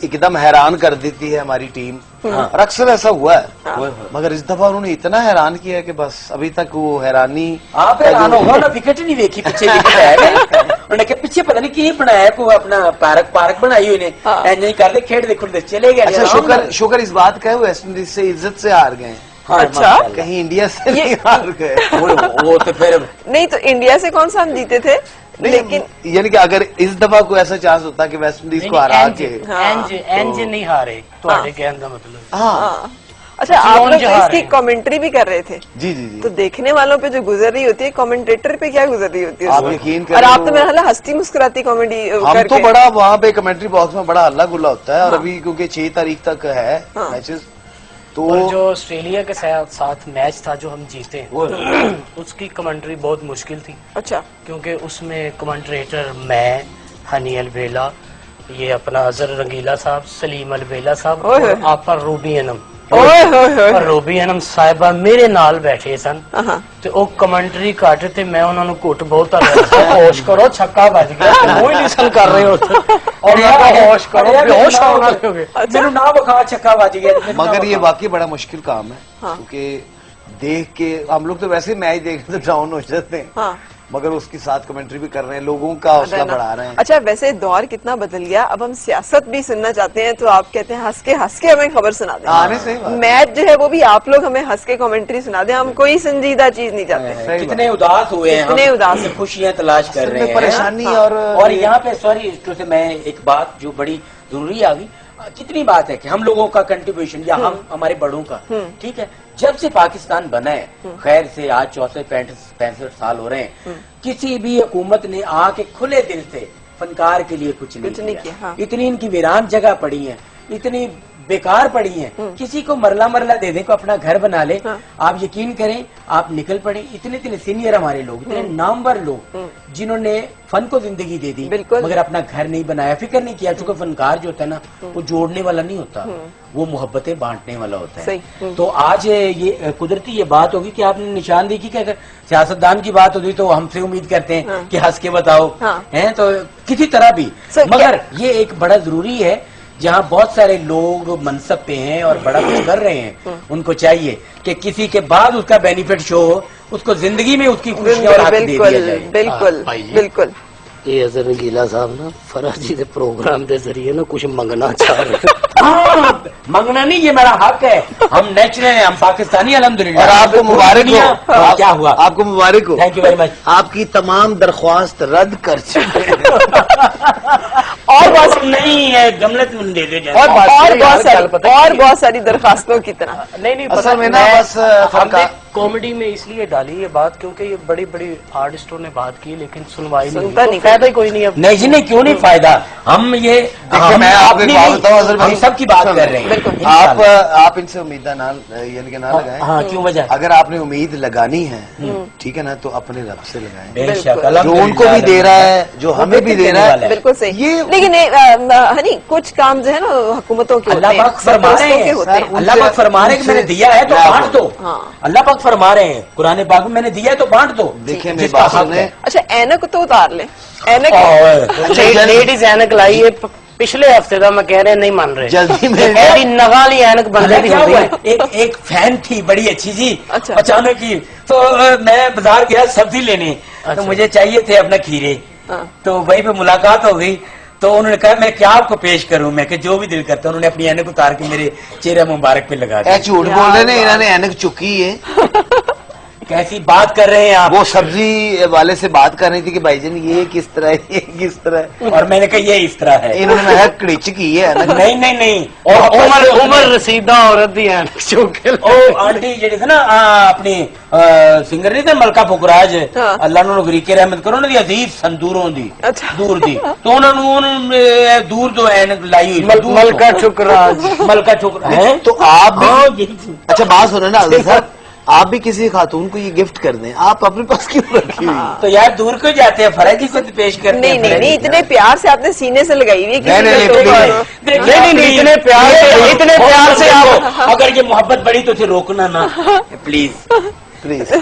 एकदम हैरान कर देती है हमारी टीम और अक्सर ऐसा हुआ है मगर इस दफा उन्होंने इतना हैरान किया है कि बस अभी तक वो हैरानी आप हैरान हो ना विकेट नहीं देखी पीछे विकेट है उन्होंने कहा पीछे पता नहीं की बनाया को अपना पार्क बनाई हुई ने नहीं कर दे खेड देखो चले गए अच्छा शुक्र इस बात का है वेस्ट इंडीज से इज्जत से हार गए अच्छा कहीं इंडिया से नहीं हार गए वो तो फिर नहीं तो इंडिया से कौन सा हम जीते थे लेकिन यानी कि अगर इस दफा कोई ऐसा चांस होता कि वेस्ट इंडीज को हरा के एंज नहीं हारे तुम्हारे कहने का मतलब हाँ अच्छा आप लोग इसकी कमेंट्री भी कर रहे थे जी जी जी तो देखने वालों पे जो गुजर रही होती है कमेंटेटर पे क्या गुजर रही होती है आप यकीन करें और आप तो मेरा ख्याल हंसती मुस्कुराती कॉमेडी हम तो बड़ा वहाँ पे कमेंट्री बॉक्स में बड़ा हल्ला गुल्ला होता है और अभी क्योंकि 6 तारीख तक है मैचेस तो जो ऑस्ट्रेलिया के साथ मैच था जो हम जीते उसकी कमेंट्री बहुत मुश्किल थी अच्छा क्योंकि उसमें कमेंट्रेटर मैं हनी अलबेला ये अपना अजहर रंगीला साहब सलीम अलबेला साहब और आपा रूबी अनम और रूबी अनम साहिबा मेरे नाल बैठे सन तो वो कमेंट्री कट ते मैं उन्होंने घुट बहुत होश करो छक्का बज गया वो ही लिसन कर रहे हो और होश करो बेहोश होना मेनू ना बखा छक्का बज गया मगर ये वाकई बड़ा मुश्किल काम है क्योंकि देख के हम लोग तो वैसे मैच देखते तो डाउन हो जाते हैं मगर उसके साथ कमेंट्री भी कर रहे हैं लोगों का हौसला बढ़ा रहे हैं अच्छा वैसे दौर कितना बदल गया अब हम सियासत भी सुनना चाहते हैं तो आप कहते हैं हंस के हमें खबर सुना दें मैच जो है वो भी आप लोग हमें हंस के कमेंट्री सुना दें हम कोई संजीदा चीज नहीं चाहते कितने उदास हुए हैं कितने उदास खुशियां तलाश कर रहे हैं परेशानी और यहाँ पे सॉरी से मैं एक बात जो बड़ी जरूरी आ गई कितनी बात है कि हम लोगों का कंट्रीब्यूशन या हम हमारे बड़ों का ठीक है जब से पाकिस्तान बना है खैर से आज 64-65 साल हो रहे हैं किसी भी हुकूमत ने आके खुले दिल से फनकार के लिए कुछ नहीं किया इतनी इनकी वीरान जगह पड़ी है इतनी बेकार पड़ी है किसी को मरला दे दे को अपना घर बना ले आप यकीन करें आप निकल पड़े इतने सीनियर हमारे लोग इतने नामवर लोग जिन्होंने फन को जिंदगी दे दी मगर अपना घर नहीं बनाया फिक्र नहीं किया क्योंकि फनकार जो होता है ना वो जोड़ने वाला नहीं होता वो मोहब्बतें बांटने वाला होता है तो आज ये कुदरती ये बात होगी कि आपने निशान देखी कि अगर सियासतदान की बात होगी तो हमसे उम्मीद करते हैं कि हंस के बताओ हैं तो किसी तरह भी मगर ये एक बड़ा जरूरी है जहाँ बहुत सारे लोग मनसब पे हैं और बड़ा कुछ कर रहे हैं उनको चाहिए कि किसी के बाद उसका बेनिफिट शो हो उसको जिंदगी में उसकी खुशियां और हक दे दिया जाए बिल्कुल बिल्कुल ये अजहर रंगीला साहब ना फराज जी के प्रोग्राम के जरिए ना कुछ मंगना चाह रहे मंगना नहीं ये मेरा हक है हम नेचुरल हैं हम पाकिस्तानी अल्हम्दुलिल्लाह और आपको मुबारक हो क्या हुआ आपको मुबारक हो थैंक यू वेरी मच आपकी तमाम दरख्वास्त रद्द कर चुके और बस नहीं है गमलत में दे दे और बहुत सारी दरखास्तों की तरह नहीं असल में ना बस कॉमेडी में इसलिए डाली ये बात क्योंकि ये बड़ी बड़ी आर्टिस्टों ने बात की लेकिन सुनवाई नहीं फायदा ही कोई नहीं अब नहीं जी नहीं क्यों नहीं फायदा हम ये मैं आपको बात बताऊं हम सबकी बात कर रहे हैं आप इनसे उम्मीद यानी कि ना लगाएं हाँ क्यों वजह अगर आपने उम्मीद लगानी है ठीक है ना तो अपने रब से लगाएं बेशक जो उनको भी दे रहा है जो हमें भी दे रहा है बिल्कुल सही ये लेकिन हनी कुछ काम जो है ना हुकूमतों के अल्लाह पाक फरमा रहे हैं अल्लाह पाक फरमा रहे हैं कि मैंने दिया है तो बांट दो अल्लाह पाक फरमा रहे हैं कुरान पाक में मैंने दिया है तो बांट दो देखिए जिसका हक है अच्छा ऐनक तो उतार ले ऐनक लेडीज ऐनक लाई है पिछले हफ्ते का मैं कह रहे नहीं मान रहे जल्दी में नगाली ऐनक बंदे की होती है एक फैन थी बड़ी अच्छी जी अचानक की तो मैं बाजार गया सब्जी लेने तो मुझे चाहिए थे अपना खीरे तो वहीं पे मुलाकात हो गई तो उन्होंने कहा मैं क्या आपको पेश करूं, मैं जो भी दिल करता है। उन्होंने अपनी ऐनक उतार के मेरे चेहरे मुबारक पे लगा दी। झूठ बोल रहे हैं, इन्होंने ऐनक चुकी है। कैसी बात कर रहे हैं आप? वो सब्जी वाले से बात कर रही थी कि भाईजान ये किस तरह है, ये किस तरह है, और मैंने कहा ये इस तरह है। इन्होंने कड़िच की है। नहीं नहीं नहीं, और उमर रसीदा औरत दी है ओ आंटी जेडी थे ना अपनी सिंगर नहीं थे मलका फुकराज, अल्लाह ने गरीके रहमत करो ना, अजीब सन दूरों दी, दूर दी, तो उन्होंने दूर जो ऐनक लाई हुई मलका ठुकराज, मलका ठुकराज। तो आप भी अच्छा बात सुनो ना आज़ाद साहब, आप भी किसी खातून को ये गिफ्ट कर दें, आप अपने पास क्यों रखी हुई? तो यार दूर क्यों जाते हैं, फर्क ही पेश करते हैं। नहीं नहीं नहीं, इतने प्यार से आपने सीने से लगाई हुई है। नहीं, इतने प्यार से आप अगर ये मोहब्बत बड़ी तो रोकना ना प्लीज प्लीज।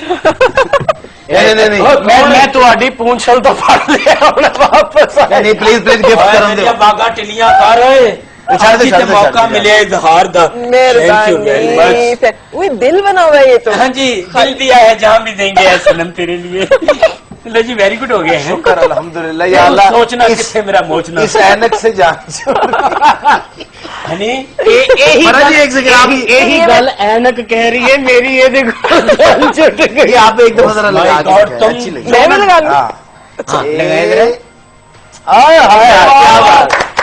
नहीं मैं तुम्हारी पूंछ छल तो फाड़ लिया वापस। नहीं प्लीज प्लीज गिफ्ट कर दो। बागा टिलियां कर मौका मिले इजहार दा, वो दिल बना हुआ है ये तो। हाँ जी दिल दिया है, जहाँ भी देंगे है सनम तेरे लिए। लो जी वेरी गुड हो गए हैं, शुक्र अल्हम्दुलिल्लाह। या अल्लाह सोचना किससे मेरा मोचना, इस ऐनक से जान एक सेकंड, यही गल ऐनक कह रही है मेरी, ये देखो छुट गई। आप एक दफा जरा लगा के अच्छी लगी। मैं भी लगा लूं?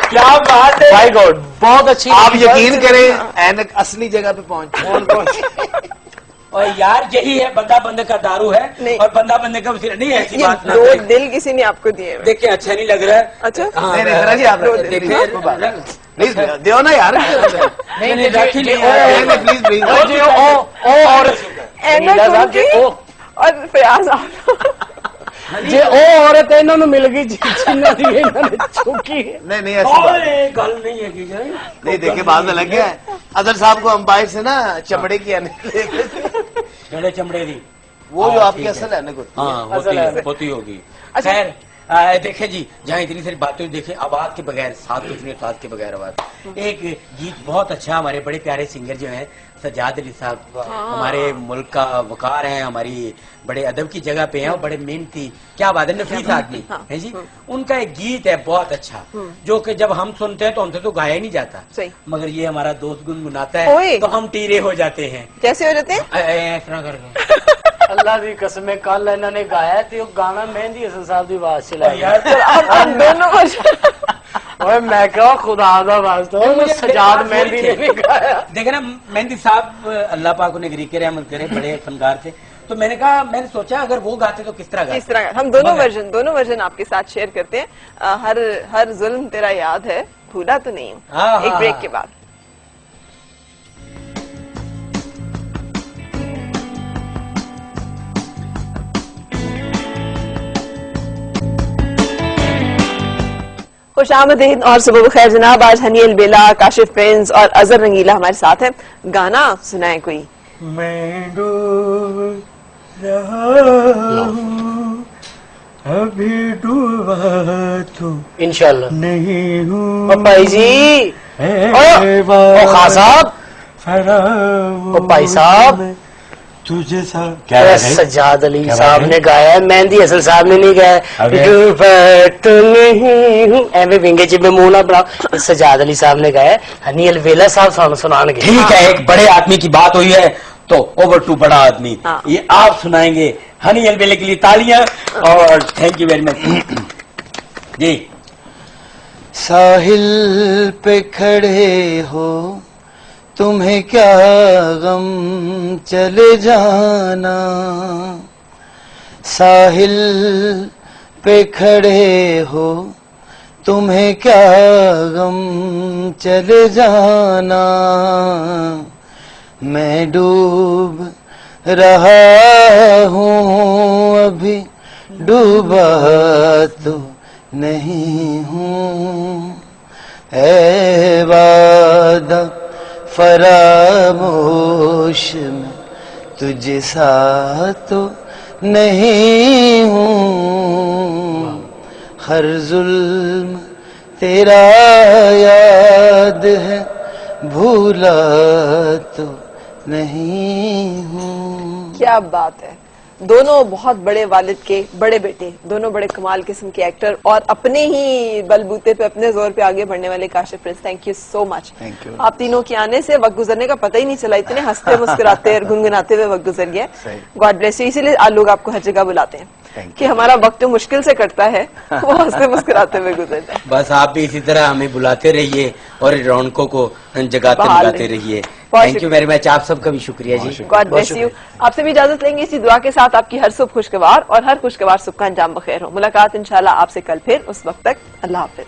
क्या बात है माय गॉड, बहुत अच्छी। आप यकीन करें ऐनक असली जगह पे पहुंच। और यार यही है बंदा बंदे का दारू है, और बंदा बंदे का वसीला नहीं, ऐसी बात दो दिल किसी ने आपको दिए। देखे अच्छा नहीं लग रहा है। अच्छा प्लीज दो ना यार। नहीं रख ली प्लीज प्लीज। और फयाज आप जे ओ औरत है इन्होंने मिल गई जिन्ना दी इन्होंने चुकी है। नहीं ऐसी बात गल नहीं है कि नहीं। देखिए बात अलग है, अदर साहब को अंपायर से ना चमड़े की चमड़े दी वो जो आपकी असल है ना कुछ होती होगी। खैर देखे जी, जहाँ इतनी सारी बातें देखे आवाज के बगैर, साथ कुछ नहीं, साथ के बगैर आवाज। एक गीत बहुत अच्छा, हमारे बड़े प्यारे सिंगर जो हैं सजाद अली साहब, हमारे मुल्क का वकार हैं, हमारी बड़े अदब की जगह पे हैं, और बड़े मेहनती, क्या बात है, नफीस आदमी है जी। उनका एक गीत है बहुत अच्छा, जो कि जब हम सुनते हैं तो हमसे तो गाया ही नहीं जाता, मगर ये हमारा दोस्त गुनगुनाता है तो हम टीरे हो जाते हैं। कैसे हो जाते हैं? इस तरह करके। अल्लाह दी कसम, कल इन्होंने गाया तो गाना मेहंदी हसन साहब की आवाज से लाया। और मैं क्या खुदा दा वास्ता सजाद मेहंदी ने भी गाया। देखे ना मेहंदी साहब अल्लाह पाक उन्हें गरीके रहमत करे, बड़े फनकार थे। तो मैंने कहा, मैंने सोचा अगर वो गाते तो किस तरह गाते? किस तरह? हम दोनों वर्जन आपके साथ शेयर करते हैं। हर जुल्म तेरा याद है, भूला तो नहीं हूँ। एक ब्रेक के बाद। खुशामदीन और सुबह खैर जनाब। आज हनी अलबेला, काशिफ प्रिंस और अजहर रंगीला हमारे साथ हैं। गाना सुनाए कोई। मैं डूब रहा हूँ अभी डूबा तो इंशाल्लाह नहीं हूँ भाई जी। ओ खान साहब, ओ भाई साहब, तुझे सजाद अली साहब ने गाया है, मेहंदी हसन साहब ने नहीं गाया। तो नहीं हूँ एवं विंगे जी में मुंह ना बनाओ, सजाद अली साहब ने गाया है, हनी अलवेला साहब सुनाएंगे। ठीक है, एक बड़े आदमी की बात हुई है तो ओवर टू बड़ा आदमी, ये आप सुनाएंगे। हनी अलवेला के लिए तालियां और थैंक यू वेरी मच जी। साहिल पे खड़े हो, तुम्हें क्या गम चले जाना, साहिल पे खड़े हो, तुम्हें क्या गम चले जाना, मैं डूब रहा हूँ अभी डूबा तो नहीं हूँ, ऐ वादा फरामोश में तुझे साथ तो नहीं हूँ, हर जुल्म तेरा याद है, भूला तो नहीं हूँ। क्या बात है, दोनों बहुत बड़े वालिद के बड़े बेटे, दोनों बड़े कमाल किस्म के एक्टर और अपने ही बलबूते पे अपने जोर पे आगे बढ़ने वाले Kashif Prince, thank you so much. आप तीनों के आने से वक्त गुजरने का पता ही नहीं चला, इतने हंसते मुस्कुराते और गुनगुनाते हुए वक्त गुजर गया। God bless you. इसीलिए लोग आपको हर जगह बुलाते हैं कि हमारा वक्त जो मुश्किल से कटता है वो हंसते मुस्कुराते हुए गुजरता है। बस आप भी इसी तरह हमें बुलाते रहिए और रौनकों को जगाते बुलाते रहिए। थैंक यू वेरी मच, आप सबका भी शुक्रिया जी। God bless you. आपसे भी इजाजत लेंगे इसी दुआ के साथ, आपकी हर सुबह खुशगवार और हर खुशगवार सुबह का अंजाम बखैर हो। मुलाकात इंशाल्लाह आपसे कल फिर, उस वक्त तक अल्लाह हाफिज।